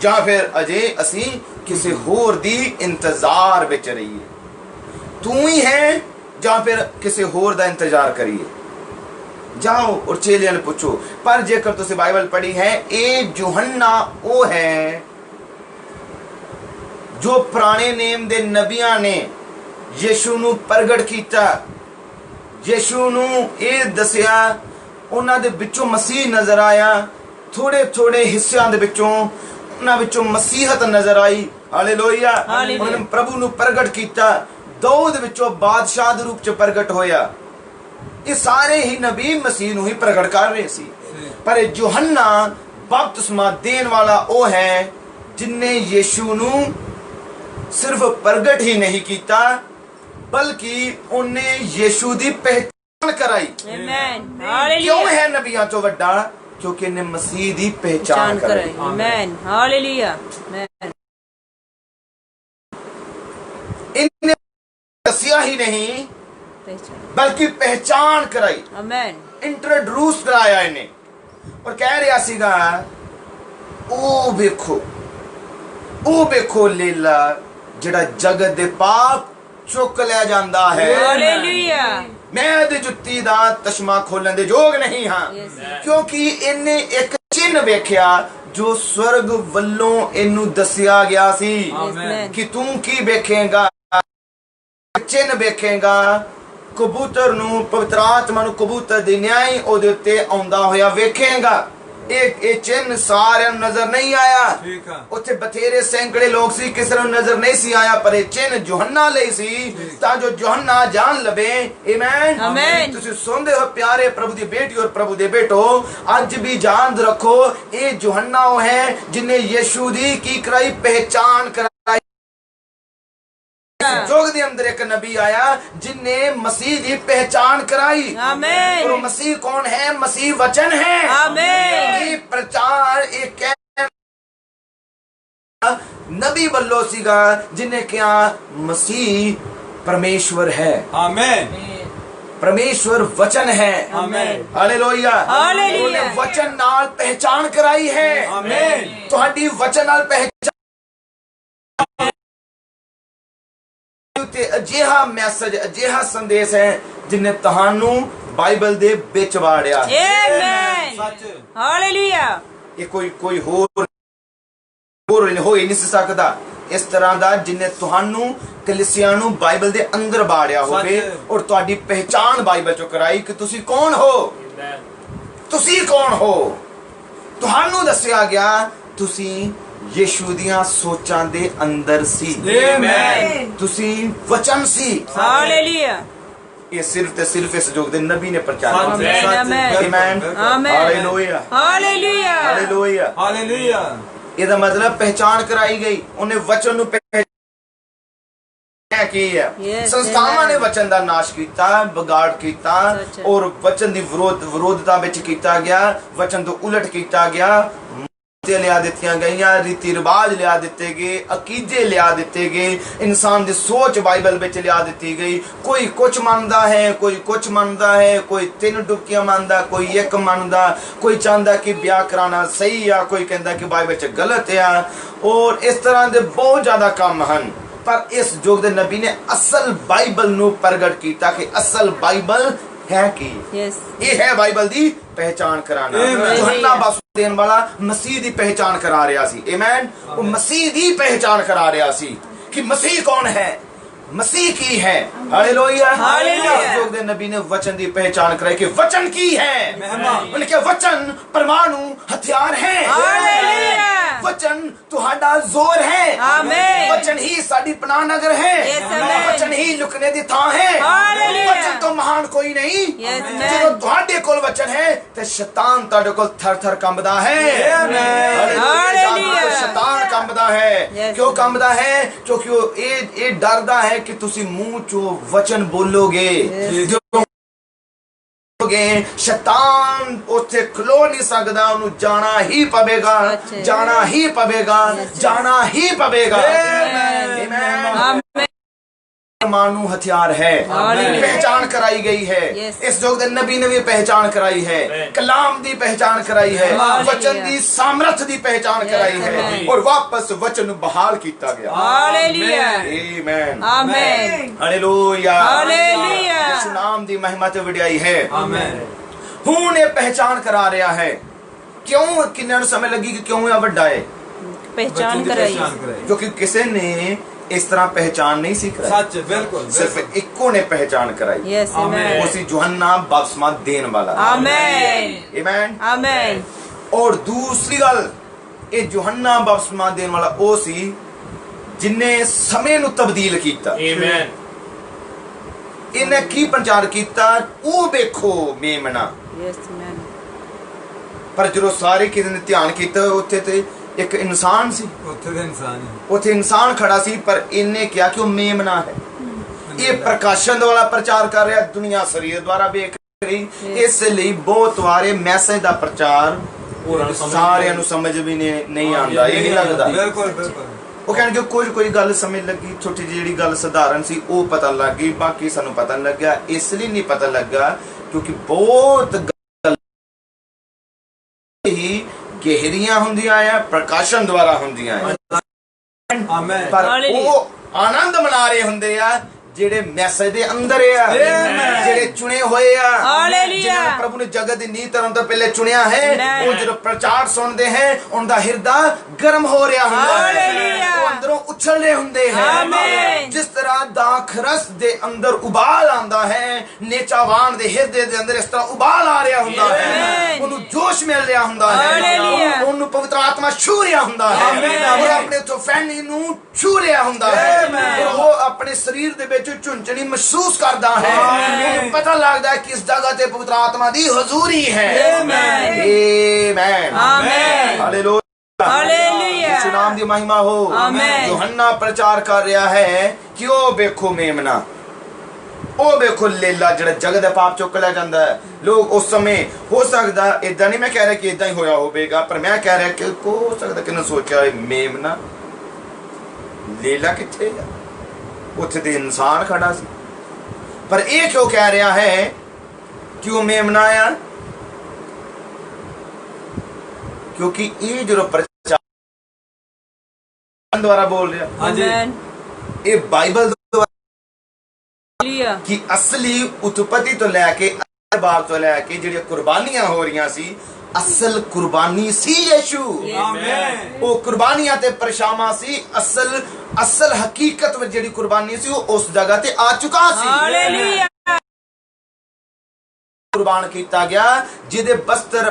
ਜਾਂ ਫਿਰ ਅਜੇ ਅਸੀਂ ਕਿਸੇ ਹੋਰ ਦੀ ਇੰਤਜ਼ਾਰ ਵਿੱਚ ਰਹੀਏ। ਤੂੰ ਹੀ ਹੈ ਜਾਂ ਫਿਰ ਕਿਸੇ ਹੋਰ ਦਾ ਇੰਤਜ਼ਾਰ ਕਰੀਏ। ਜਾਓ ਔਰ ਚੇਲਿਆਂ ਨੂੰ ਪੁੱਛੋ। ਪਰ ਜੇਕਰ ਤੁਸੀਂ ਬਾਈਬਲ ਪੜ੍ਹੀ ਹੈ, ਇਹ ਯੂਹੰਨਾ ਉਹ ਹੈ ਜੋ ਪੁਰਾਣੇ ਨੇਮ ਦੇ ਨਬੀਆਂ ਨੇ ਯੀਸ਼ੂ ਨੂੰ ਪ੍ਰਗਟ ਕੀਤਾ, ਯੀਸ਼ੂ ਨੂੰ ਇਹ ਦੱਸਿਆ, ਉਹਨਾਂ ਦੇ ਵਿੱਚੋਂ ਮਸੀਹ ਨਜ਼ਰ ਆਇਆ। ਥੋੜੇ ਹਿੱਸਿਆਂ ਦੇ ਵਿੱਚੋਂ ਉਹਨਾਂ ਵਿੱਚੋਂ ਮਸੀਹਤ ਨਜ਼ਰ ਆਈ। ਹਾਲੇਲੂਇਆ। ਉਹਨਾਂ ਨੇ ਪ੍ਰਭੂ ਨੂੰ ਪ੍ਰਗਟ ਕੀਤਾ। ਦਾਊਦ ਵਿੱਚੋਂ ਬਾਦਸ਼ਾਹ ਦੇ ਰੂਪ ਚ ਪ੍ਰਗਟ ਹੋਇਆ। ਇਹ ਸਾਰੇ ਹੀ ਨਬੀ ਮਸੀਹ ਨੂੰ ਹੀ ਪ੍ਰਗਟ ਕਰ ਰਹੇ ਸੀ। ਪਰ ਯੂਹੰਨਾ ਬਪਤਿਸਮਾ ਦੇਣ ਵਾਲਾ ਉਹ ਹੈ ਜਿਨਨੇ ਯੀਸ਼ੂ ਨੂੰ ਸਿਰਫ ਪ੍ਰਗਟ ਹੀ ਨਹੀਂ ਕੀਤਾ, ਬਲਕਿ ਉਹਨੇ ਯੀਸ਼ੂ ਦੀ ਪਹਿਚਾਨ ਕਰਾਈ। Amen. ਕਿਉਂ Hallelujah. ਹੈ ਨਬੀਆਂ ਤੋਂ ਵੱਡਾ? ਕਿਉਂਕਿ ਇਹਨੇ ਮਸੀਹ ਦੀ ਪਹਿਚਾਨ ਕਰਾਈ। Amen. Hallelujah. Amen. ਇਹਨੇ ਦੱਸਿਆ ਹੀ ਨਹੀਂ Pehchan. ਬਲਕਿ ਪਹਿਚਾਨ ਕਰਾਈ, Amen. ਇੰਟਰੋਡਿਊਸ ਕਰਾਇਆ ਇਹਨੇ। ਔਰ ਕਹਿ ਰਿਹਾ ਸੀਗਾ, ਉਹ ਵੇਖੋ ਲੀਲਾ ਜਿਹੜਾ ਜਗਤ ਦੇ ਪਾਪ ਚੁੱਕ ਲਿਆ ਜਾਂਦਾ ਹੈ। Hallelujah. ਮੈਂ ਇਹਦੀ ਜੁੱਤੀ ਦਾ ਤਸ਼ਮਾ ਖੋਲਣ ਦੇ ਯੋਗ ਨਹੀਂ ਹਾਂ, Yes. ਕਿਉਂਕਿ ਇਹਨੇ ਇੱਕ ਚਿੰਨ੍ਹ ਵੇਖਿਆ ਜੋ ਸਵਰਗ ਵੱਲੋਂ ਇਹਨੂੰ ਦੱਸਿਆ ਗਿਆ ਸੀ ਆਮੇਨ। ਕਿ ਤੂੰ ਕੀ ਵੇਖੇਗਾ। ਚਿੰਨ ਵੇਖੇਗਾ ਕਬੂਤਰ ਨੂੰ, ਪਵਿੱਤਰ ਆਤਮਾ ਨੂੰ ਕਬੂਤਰ ਦੀ ਨਿਆਈ ਉਹਦੇ ਉੱਤੇ ਆਉਂਦਾ ਹੋਇਆ ਵੇਖੇਗਾ। ਇਹ ਚਿੰਨ ਸਾਰਿਆਂ ਨੂੰ ਨਜ਼ਰ ਨਹੀਂ ਆਇਆ। ਠੀਕ ਆ। ਉੱਥੇ ਬਥੇਰੇ ਸੈਂਕੜੇ ਲੋਕ ਸੀ, ਕਿਸੇ ਨੂੰ ਨਜ਼ਰ ਨਹੀਂ ਸੀ ਆਇਆ, ਪਰ ਇਹ ਚਿੰਨ ਯੋਹੰਨਾ ਲਈ ਸੀ ਤਾਂ ਜੋ ਯੋਹੰਨਾ ਜਾਣ ਲਵੇ। Amen amen. ਤੁਸੀਂ ਸੁਣਦੇ ਹੋ ਪਿਆਰੇ ਪ੍ਰਭੂ ਦੀ ਬੇਟੀ ਔਰ ਪ੍ਰਭੂ ਦੇ ਬੇਟੋ, ਅੱਜ ਵੀ ਜਾਣ ਰੱਖੋ ਇਹ ਯੋਹੰਨਾ ਉਹ ਹੈ ਜਿਨੇ ਯीशु ਦੀ ਕੀ ਕਰਾਈ, ਪਹਿਚਾਨ ਕਰਾਈ। जोग दे अंदर एक नबी आया जिनने मसीह की पहचान कराई। आमीन। और मसीह कौन है? मसीह वचन है। आमीन। ये प्रचार एक नबी बल्लो सीगा जिन्हें क्या मसीह परमेश्वर है। आमीन। परमेश्वर वचन है। आमीन। हालेलुया। हालेलुया। वचन नाल पहचान कराई है। आमीन। तुहाडी वचन नाल पहचान अजिहा मैसेज, अजिहा संदेश है जिन्हें तहानू बाइबल दे विच वाड़िया। आमीन। सच। हालेलुया। ये कोई होर हो ही नहीं सकता इस तरह दा जिन्हें तुहानू कलीसिया नू बाइबल दे अंदर वाड़िया होवे और तुहाडी पहचान बाइबल चो कराई कि तुसी कौन हो। तुसी कौन हो? तुहानू दस्सिया गया तुसी यीशु दियां सोचां दे अंदर सी। आमीन। तुसी वचन सी। हालेलुया। ये सिर्फ इस जोग दे नबी ने प्रचार सच। किया। सच। आमीन। बिल्कुल। आमीन। हालेलुया। हालेलुया। हालेलुया। हालेलुया। ਇਹਦਾ ਮਤਲਬ ਪਹਿਚਾਨ ਕਰਾਈ ਗਈ, ਉਹਨੇ ਵਚਨ ਨੂੰ ਕੀ ਹੈ। Yes, ਸੰਸਥਾਵਾਂ ਨੇ amen। ਵਚਨ ਦਾ ਨਾਸ਼ ਕੀਤਾ, ਵਿਗਾੜ ਕੀਤਾ ਸੱਚ ਹੈ। ਔਰ ਵਚਨ ਦੀ ਵਿਰੋਧਤਾ ਵਿੱਚ ਕੀਤਾ ਗਿਆ, ਵਚਨ ਤੋਂ ਉਲਟ ਕੀਤਾ ਗਿਆ। ਲਿਆ ਦਿੱਤੀਆਂ ਗਈਆਂ, ਰੀਤੀ ਰਿਵਾਜ ਲਿਆ ਦਿੱਤੇ ਗਏ, ਅਕੀਦੇ ਲਿਆ ਦਿੱਤੇ ਗਏ, ਇਨਸਾਨ ਦੀ ਸੋਚ ਬਾਈਬਲ ਵਿੱਚ ਲਿਆ ਦਿੱਤੀ ਗਈ। ਕੋਈ ਕੁਝ ਮੰਨਦਾ ਹੈ, ਕੋਈ ਕੁਝ ਮੰਨਦਾ ਹੈ, ਕੋਈ 3 ਡੁਬਕੀਆਂ ਮੰਨਦਾ, ਕੋਈ 1 ਮੰਨਦਾ, ਕੋਈ ਚਾਹੁੰਦਾ ਕਿ ਵਿਆਹ ਕਰਾਉਣਾ ਸਹੀ ਆ, ਕੋਈ ਕਹਿੰਦਾ ਕਿ ਬਾਈਬਲ 'ਚ ਗਲਤ ਆ। ਔਰ ਇਸ ਤਰ੍ਹਾਂ ਦੇ ਬਹੁਤ ਜ਼ਿਆਦਾ ਕੰਮ ਹਨ। ਪਰ ਇਸ ਯੁੱਗ ਦੇ ਨਬੀ ਨੇ ਅਸਲ ਬਾਈਬਲ ਨੂੰ ਪ੍ਰਗਟ ਕੀਤਾ ਕਿ ਅਸਲ ਬਾਈਬਲ है कि यस, ये है बाइबल दी पहचान कराना। यूहन्ना बपतिस्मा देने वाला मसीह दी पहचान करा रहा सी। आमीन। वो मसीह दी पहचान करा रहा सी कि मसीह कौन है, मसीह की है। हालेलुया। हालेलुया। योग दे नबी ने वचन दी पहचान कराई कि वचन की है। उन्होंने कहा वचन परमाणु हथियार है। हालेलुया। वचन तुहाडा जोर है। आमीन। वचन ही साडी पनाह नगर है। Yes, amen। वचन ही लुकने दी थां है। हालेलुया। वचन तो महान कोई नहीं। Yes, amen। ਜਦੋਂ ਤੁਹਾਡੇ ਕੋਲ ਵਚਨ ਹੈ ਤੇ ਸ਼ੈਤਾਨ ਤੁਹਾਡੇ ਕੋਲ ਥਰ-ਥਰ ਕੰਬਦਾ ਹੈ। ਹਾਲੇਲੂਇਆ। ਸ਼ੈਤਾਨ ਕੰਬਦਾ ਹੈ। Yes, ਕਿਉਂ ਕੰਬਦਾ ਹੈ? ਕਿਉਂਕਿ ਉਹ ਇਹ ਡਰਦਾ ਹੈ ਕਿ ਤੁਸੀਂ ਮੂੰਹ ਚੋਂ ਵਚਨ ਬੋਲੋਗੇ। ਜੋ शैतान उत्थे खलो नहीं सकता, उन्हें जाना ही पवेगा, जाना ही पवेगा, जाना ही पवेगा। आमीन। मानू हथियार है, पहचान कराई गई है। इस युग दे नबी ने भी पहचान कराई है, कलाम दी पहचान कराई है, वचन दी सामर्थ दी पहचान कराई है और वापस वचन बहाल किया गया। हालेलुया। आमीन। आमीन। हालेलुया। हालेलुया। यीशु नाम दी महिमा ते वडियाई है। आमीन। हुण ये पहचान करा रहा है। क्यों किन्ने नूं समय लगी कि क्यों ये वड्डा है? पहचान कराई क्योंकि किसी ने इस तरह पहचान नहीं सी कराई। सच। बिल्कुल। सिर्फ इको ने पहचान कराई। यस, आमीन। उसी यूहन्ना बपतिस्मा देने वाला। आमीन। आमीन। आमीन। और दूसरी गल ये यूहन्ना बपतिस्मा देने वाला ओ सी जिन्ने समय नूं तब्दील कीता। आमीन। इन्हें की प्रचार किया वो देखो मेमना। Yes, man. पर जो सारे किसी ने ध्यान किया उत्थे ते एक इंसान सी, ਉੱਥੇ ਦੇ ਇਨਸਾਨ ਹੀ उथे इंसान खड़ा सी, पर इन्हें क्या कि वो मेमना है। ये प्रकाशन वाला प्रचार कर रहा, दुनिया शरीर द्वारा देख रही। इसलिए बहुत बारे मैसेज का प्रचार सारे समझ भी नहीं आता। ये नहीं लगता। ਬਿਲਕੁਲ ਬਿਲकुल। वो कहने कोई गल समझ लगी, छोटी जी गल साधारण सी वो पता लग गई, बाकी सानू पता नहीं लग्या। इसलिए नहीं पता लगा क्योंकि बहुत गल ही गहरियां हुंदियां है, प्रकाशन द्वारा हुंदियां है। आमीन। पर वो आनंद मना रहे हुंदे आ ਜਿਹੜੇ ਮੈਸੇਜ ਦੇ ਅੰਦਰ ਆ, ਜਿਹੜੇ ਚੁਣੇ ਹੋਏ ਆ, ਜਿਨ੍ਹਾਂ ਨੂੰ ਪ੍ਰਭੂ ਨੇ ਜਗਤ ਦੀ ਨੀਂਹ ਧਰਨ ਤੋਂ ਪਹਿਲੇ ਚੁਣਿਆ ਹੈ, ਉਹ ਜਦੋਂ ਪ੍ਰਚਾਰ ਸੁਣਦੇ ਹੈ ਉਹਨਾਂ ਦਾ ਹਿਰਦਾ ਗਰਮ ਹੋ ਰਿਹਾ ਹੁੰਦਾ ਹੈ, ਉਹ ਅੰਦਰੋਂ ਉਛਲ ਰਹੇ ਹੁੰਦੇ ਹੈ। ਜਿਸ ਤਰ੍ਹਾਂ ਦਾਖਰਸ ਦੇ ਅੰਦਰ ਉਬਾਲ ਆਂਦਾ ਹੈ, ਨੇਚਾਵਾਨ ਦੇ ਹਿਰਦੇ ਦੇ ਅੰਦਰ ਇਸ ਤਰ੍ਹਾਂ ਉਬਾਲ ਆ ਰਿਹਾ ਹੁੰਦਾ ਹੈ, ਉਹਨੂੰ ਜੋਸ਼ ਮਿਲ ਰਿਹਾ ਹੁੰਦਾ ਹੈ, ਉਹਨੂੰ ਪਵਿੱਤਰ ਆਤਮਾ ਛੂ ਰਿਹਾ ਹੁੰਦਾ ਹੈ, ਉਹ ਆਪਣੇ ਤੋਂ ਫੈਨੀ ਨੂੰ ਛੂ ਰਿਹਾ ਹੁੰਦਾ ਹੈ, ਉਹ ਆਪਣੇ ਸਰੀਰ ਦੇ ਵਿੱਚ ਝੁੰਝਣੀ ਮਹਿਸੂਸ ਕਰਦਾ ਹੈ, ਉਹਨੂੰ ਪਤਾ ਲੱਗਦਾ ਹੈ ਕਿ ਇਸ ਜਗ੍ਹਾ ਤੇ ਪਵਿੱਤਰ ਆਤਮਾ ਦੀ ਹਜ਼ੂਰੀ ਹੈ। Amen amen hallelujah hallelujah Yisu ਨਾਮ ਦੀ ਮਹਿਮਾ ਹੋ। ਆਮੇਨ। ਯੋਹੰਨਾ ਪ੍ਰਚਾਰ ਕਰ ਰਿਹਾ ਹੈ ਕਿ ਉਹ ਵੇਖੋ ਮੇਮਨਾ, ਉਹ ਵੇਖੋ ਲੇਲਾ ਜਿਹੜਾ ਜਗਤ ਦੇ ਪਾਪ ਚੁੱਕ ਲੈ ਜਾਂਦਾ ਹੈ। ਲੋਕ ਉਸ ਸਮੇਂ ਹੋ ਸਕਦਾ ਇਦਾਂ ਨਹੀਂ ਮੈਂ ਕਹਿ ਰਿਹਾ ਕਿ ਇਦਾਂ ਹੀ ਹੋਇਆ ਹੋਵੇਗਾ, ਪਰ ਮੈਂ ਕਹਿ ਰਿਹਾ ਕਿ ਹੋ ਸਕਦਾ ਕਿ ਨਾ ਸੋਚਿਆ ਮੇਮਨਾ ਲੇਲਾ ਕਿੱਥੇ ਆ, ਉੱਥੇ ਤੇ ਇਨਸਾਨ ਖੜਾ ਸੀ। ਪਰ ਇਹ ਕਿਉਂ ਕਹਿ ਰਿਹਾ ਹੈ ਕਿ ਉਹ ਮੇਮਨਾ ਆ? ਕਿਉਂਕਿ ਇਹ ਜਦੋਂ ਪ੍ਰਚਾਰ ਦੁਆਰਾ ਬੋਲ ਰਿਹਾ, ਇਹ ਬਾਈਬਲ ਕਿ ਅਸਲੀ ਉਤਪਤੀ ਤੋਂ ਲੈ ਕੇ ਬਾਪ ਤੋਂ ਲੈ ਕੇ ਜਿਹੜੀਆਂ ਕੁਰਬਾਨੀਆਂ ਹੋ ਰਹੀਆਂ ਸੀ, ਅਸਲ ਕੁਰਬਾਨੀ ਸੀ ਯਿਸੂ। ਆਮੇਨ। ਉਹ ਕੁਰਬਾਨੀਆਂ ਤੇ ਪਰਛਾਵਾਂ ਸੀ, ਅਸਲ ਹਕੀਕਤ ਵਿੱਚ ਜਿਹੜੀ ਕੁਰਬਾਨੀ ਸੀ ਉਹ ਉਸ ਜਗ੍ਹਾ ਤੇ ਆ ਚੁੱਕਾ ਸੀ। ਹਾਲੇਲੂਇਆ। ਕੁਰਬਾਨ ਕੀਤਾ ਗਿਆ, ਜਿਹਦੇ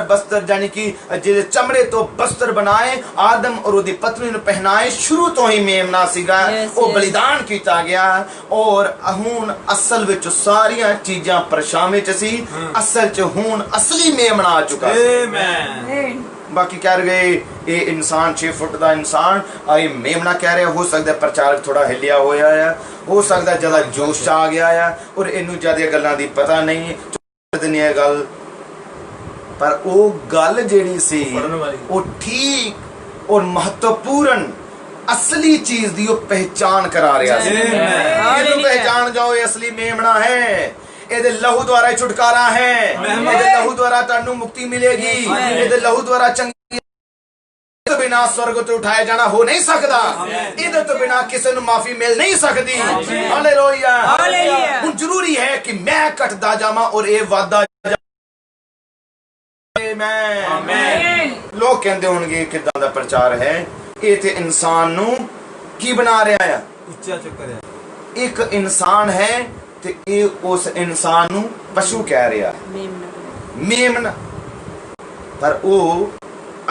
ਬਸਤਰ ਜਾਨੀ ਕਿ ਜਿਹਦੇ ਚਮੜੇ ਤੋਂ ਬਸਤਰ ਬਣਾਏ, ਆਦਮ ਔਰ ਉਹਦੀ ਪਤਨੀ ਨੂੰ ਪਹਿਨਾਏ, ਸ਼ੁਰੂ ਤੋਂ ਹੀ ਮੇਮਨਾ ਸੀਗਾ। ਉਹ ਬਲੀਦਾਨ ਕੀਤਾ ਗਿਆ ਔਰ ਹੁਣ ਅਸਲ ਵਿੱਚ ਸਾਰੀਆਂ ਚੀਜ਼ਾਂ ਪਰਛਾਵੇਂ ਚ ਸੀ, ਅਸਲ ਚ ਹੁਣ ਅਸਲੀ ਮੇਮਨਾ ਆ ਚੁੱਕਾ ਸੀ। ਆਮੇਨ। ਬਾਕੀ ਕਹਿ ਰਹੇ ਇਹ ਇਨਸਾਨ 6 ਫੁੱਟ ਦਾ ਇਨਸਾਨ ਇਹ ਮੇਮਨਾ ਕਹਿ ਰਿਹਾ। ਹੋ ਸਕਦਾ ਪ੍ਰਚਾਰਕ ਥੋੜਾ ਹਿੱਲਿਆ ਹੋਇਆ ਆ, ਹੋ ਸਕਦਾ ਜਿਆਦਾ ਜੋਸ਼ ਚ ਆ ਗਿਆ ਆ ਔਰ ਇਹਨੂੰ ਜਿਆਦਾ ਗੱਲਾਂ ਦੀ ਪਤਾ ਨਹੀਂ ਗੱਲ, ਪਰ ਉਹ ਗੱਲ ਜਿਹੜੀ ਸੀ ਉਹ ਠੀਕ ਔਰ ਮਹੱਤਵਪੂਰਨ ਅਸਲੀ ਚੀਜ਼ ਦੀ ਉਹ ਪਹਿਚਾਨ ਕਰਾ ਰਿਹਾ ਸੀ। ਇਹਨੂੰ ਪਹਿਚਾਨ ਜਾਓ, ਇਹ ਅਸਲੀ ਮੇਮਣਾ ਹੈ, ਇਹਦੇ ਲਹੂ ਦੁਆਰਾ ਛੁਟਕਾਰਾ ਹੈ, ਇਹਦੇ ਲਹੂ ਦੁਆਰਾ ਤੁਹਾਨੂੰ ਮੁਕਤੀ ਮਿਲੇਗੀ, ਇਹਦੇ ਲਹੂ ਦੁਆਰਾ ਚੰਗੀ ਤੋਂ ਬਿਨਾ स्वर्ग ਤੋਂ ਉਠਾਇਆ ਜਾਣਾ ਹੋ ਨਹੀਂ ਸਕਦਾ, ਇਹਦੇ ਤੋਂ ਬਿਨਾ ਕਿਸੇ ਨੂੰ ਮਾਫੀ ਮਿਲ ਨਹੀਂ ਸਕਦੀ। Hallelujah hallelujah. ਹੁਣ ਜ਼ਰੂਰੀ ਹੈ ਕਿ ਮੈਂ ਘਟਦਾ ਜਾਵਾਂ ਔਰ ਇਹ ਵਾਧਾ ਆਮੇਨ। ਲੋਕ ਕਹਿੰਦੇ ਹੋਣਗੇ ਕਿੱਦਾਂ ਦਾ ਪ੍ਰਚਾਰ ਹੈ, ਇਹ ਤੇ ਇਨਸਾਨ ਨੂੰ ਕੀ ਬਣਾ ਰਿਹਾ ਆ, ਉੱਚਾ ਚੁੱਕ ਰਿਹਾ। ਇੱਕ ਇਨਸਾਨ ਹੈ ਤੇ ਇਹ ਉਸ ਇਨਸਾਨ ਨੂੰ ਪਸ਼ੂ ਕਹਿ ਰਿਹਾ ਮੇਮਨਾ, ਪਰ ਉਹ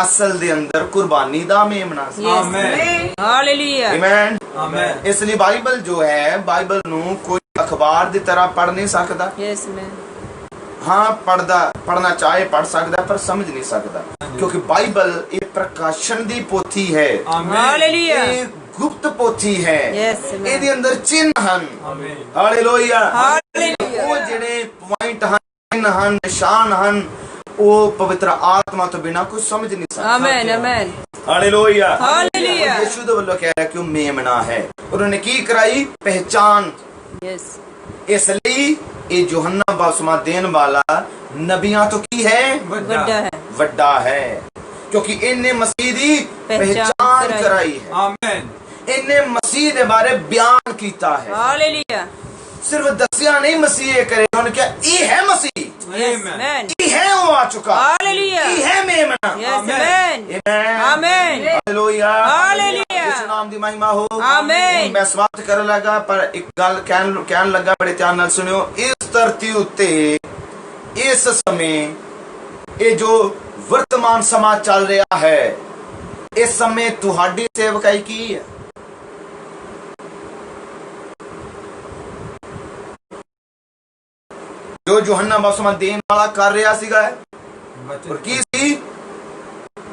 ਅਸਲ ਦੇ ਅੰਦਰ ਕੁਰਬਾਨੀ ਦਾ ਮੇਮਨਾ ਸੀ। Amen hallelujah amen amen. ਇਸ ਲਈ ਬਾਈਬਲ ਜੋ ਹੈ, ਬਾਈਬਲ ਨੂੰ ਕੋਈ ਅਖਬਾਰ ਦੀ ਤਰ੍ਹਾਂ ਪੜ੍ਹ ਨਹੀਂ ਸਕਦਾ। ਯੈਸ ਮੈਨ। ਹਾਂ ਪੜ੍ਹਨਾ ਚਾਹੇ ਪੜ੍ਹ ਸਕਦਾ, ਪਰ ਸਮਝ ਨਹੀਂ ਸਕਦਾ, ਕਿਉਂਕਿ ਬਾਈਬਲ ਇਹ ਪ੍ਰਕਾਸ਼ਨ ਦੀ ਪੋਥੀ ਹੈ। ਹਾਲੇਲੂਇਆ। ਇਹ ਗੁਪਤ ਪੋਥੀ ਹੈ, ਇਹਦੇ ਅੰਦਰ ਚਿੰਨ੍ਹ ਹਨ। Hallelujah hallelujah. ਉਹ ਜਿਹੜੇ ਪੁਆਇੰਟ ਹਨ, ਨਿਸ਼ਾਨ ਹਨ, ਉਹ ਪਵਿੱਤਰ ਆਤਮਾ ਤੋਂ ਬਿਨਾ ਕੁਝ ਸਮਝ ਨਹੀਂ ਸਕਦਾ। Amen amen hallelujah hallelujah. ਯਿਸੂ ਦੇ ਵੱਲੋਂ ਕਹਿ ਰਿਹਾ ਕਿ ਉਹ ਮੇਮਨਾ ਹੈ। ਉਹਨੇ ਕੀ ਕਰਾਈ? ਪਹਿਚਾਨ। ਯੈਸ। ਇਸ ਲਈ ਇਹ ਯੋਹੰਨਾ ਬਪਤਿਸਮਾ ਦੇਣ ਵਾਲਾ ਨਬੀਆਂ ਤੋਂ ਕੀ ਹੈ? ਵੱਡਾ ਹੈ, ਕਿਉਂਕਿ ਇਹਨੇ ਮਸੀਹ ਦੀ ਪਹਿਚਾਨ ਕਰਾਈ ਹੈ। ਆਮੇਨ। ਇਹਨੇ ਮਸੀਹ ਦੇ ਬਾਰੇ ਬਿਆਨ ਕੀਤਾ ਹੈ। ਹਾਲੇਲੂਇਆ। ਸਿਰਫ ਦੱਸਿਆ ਨਹੀਂ ਮਸੀਹ ਇਹ ਕਰੇ, ਉਹਨੇ ਕਿਹਾ ਇਹ ਹੈ ਮਸੀਹ, ਇਹ ਹੈ ਉਹ ਆ ਚੁੱਕਾ, ਹਾਲੇਲੂਇਆ, ਇਹ ਹੈ ਮੇਮਨਾ। Amen amen hallelujah hallelujah. Yisu ਨਾਮ ਦੀ ਮਹਿਮਾ ਹੋ। ਆਮੇਨ। ਮੈਂ ਸਵਾਗਤ ਕਰਨ ਲੱਗਾ, ਪਰ ਇੱਕ ਗੱਲ ਕਹਿਣ ਲੱਗਾ, ਬੜੇ ਧਿਆਨ ਨਾਲ ਸੁਣਿਓ। ਇਸ ਧਰਤੀ ਉੱਤੇ ਇਸ ਸਮੇਂ ਇਹ ਜੋ ਵਰਤਮਾਨ ਸਮਾਂ ਚੱਲ ਰਿਹਾ ਹੈ, ਇਸ ਸਮੇਂ ਤੁਹਾਡੀ ਸੇਵਕਾਈ ਕੀ ਹੈ? ਜੋ ਯੋਹੰਨਾ ਬਪਤਿਸਮਾ ਦੇਣ ਵਾਲਾ ਕਰ ਰਿਹਾ ਸੀਗਾ, ਔਰ ਕੀ ਸੀ?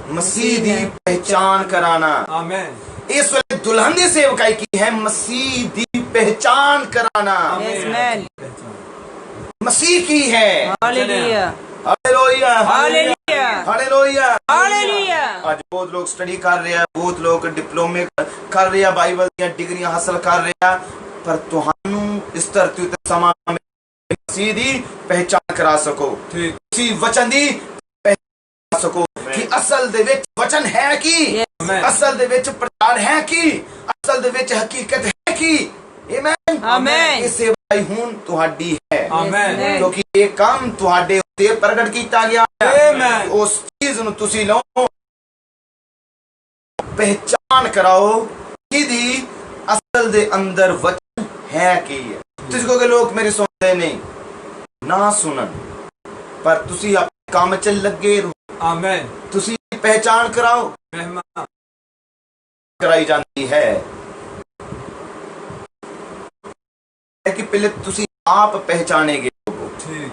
ਮਸੀਹ ਦੀ ਪਹਿਚਾਨ ਕਰਾਣਾ। ਆਮੇਨ। ਇਸ ਵੇਲੇ ਦੁल्हन ਦੀ ਸੇਵਕਾਈ ਕੀ ਹੈ? ਮਸੀਹ ਦੀ ਪਹਿਚਾਨ ਕਰਾਣਾ। ਆਮੇਨ। ਮਸੀਹ ਕੀ ਹੈ? Hallelujah hallelujah hallelujah hallelujah hallelujah. ਅੱਜ ਬਹੁਤ ਲੋਕ ਸਟੱਡੀ ਕਰ ਰਹੇ ਆ, ਬਹੁਤ ਲੋਕ ਡਿਪਲੋਮੇ ਕਰ ਰਹੇ ਆ, ਬਾਈਬਲ ਦੀਆਂ ਡਿਗਰੀਆਂ ਹਾਸਲ ਕਰ ਰਹੇ ਆ, ਪਰ ਤੁਹਾਨੂੰ ਇਸ ਧਰਤੀ ਉੱਤੇ ਸਮਾਂ ਮਸੀਹ ਦੀ ਪਹਿਚਾਨ ਕਰਾ ਸਕੋ, ਤੁਸੀਂ ਵਚਨ ਦੀ ਪਹਿਚਾਨ ਸਕੋ ਕਿ ਅਸਲ ਦੇ ਵਿੱਚ ਵਚਨ ਹੈ ਕੀ, ਅਸਲ ਦੇ ਵਿੱਚ ਪ੍ਰਚਾਰ ਹੈ ਕੀ, ਅਸਲ ਦੇ ਵਿੱਚ ਹਕੀਕਤ ਹੈ ਕੀ। Amen amen. ਇਹ ਸੇਵਾ ਹੀ ਹੁਣ ਤੁਹਾਡੀ ਹੈ ਆਮੇਨ ਕਿਉਂਕਿ ਇਹ ਕੰਮ ਤੁਹਾਡੇ ਉੱਤੇ ਪ੍ਰਗਟ ਕੀਤਾ ਗਿਆ ਹੈ ਆਮੇਨ। ਉਸ ਚੀਜ਼ ਨੂੰ ਤੁਸੀਂ ਲਓ ਪਹਿਚਾਨ ਕਰਾਓ ਜਿਹਦੀ ਅਸਲ ਦੇ ਅੰਦਰ ਵਚਨ ਹੈ ਕੀ ਹੈ। ਤੁਸੀਂ ਕਹੋਗੇ ਲੋਕ ਮੇਰੇ ਸੁਣਦੇ ਨਹੀਂ, ਨਾ ਸੁਣਨ, ਪਰ ਤੁਸੀਂ ਆਪਣੇ ਕੰਮ 'ਚ ਲੱਗੇ ਰਹੋ। ਆਮੇਨ ਤੁਸੀਂ ਪਹਿਚਾਨ ਕਰਾਓ। ਮਹਿਮਾ ਕਰਾਈ ਜਾਂਦੀ ਹੈ ਕਿ ਪਹਿਲੇ ਤੁਸੀਂ ਆਪ ਪਹਿਚਾਨੇਗੇ। ਠੀਕ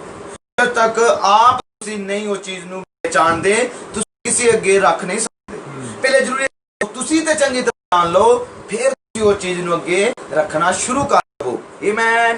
ਜਦ ਤੱਕ ਆਪ ਤੁਸੀਂ ਨਹੀਂ ਉਹ ਚੀਜ਼ ਨੂੰ ਪਹਿਚਾਨਦੇ ਤੁਸੀਂ ਕਿਸੇ ਅੱਗੇ ਰੱਖ ਨਹੀਂ ਸਕਦੇ। ਪਹਿਲੇ ਜ਼ਰੂਰੀ ਹੈ ਤੁਸੀਂ ਤੇ ਚੰਗੀ ਤਰ੍ਹਾਂ ਜਾਣ ਲਓ, ਫਿਰ ਤੁਸੀਂ ਉਹ ਚੀਜ਼ ਨੂੰ ਅੱਗੇ ਰੱਖਣਾ ਸ਼ੁਰੂ ਕਰ ਦਿਓ। ਆਮੇਨ।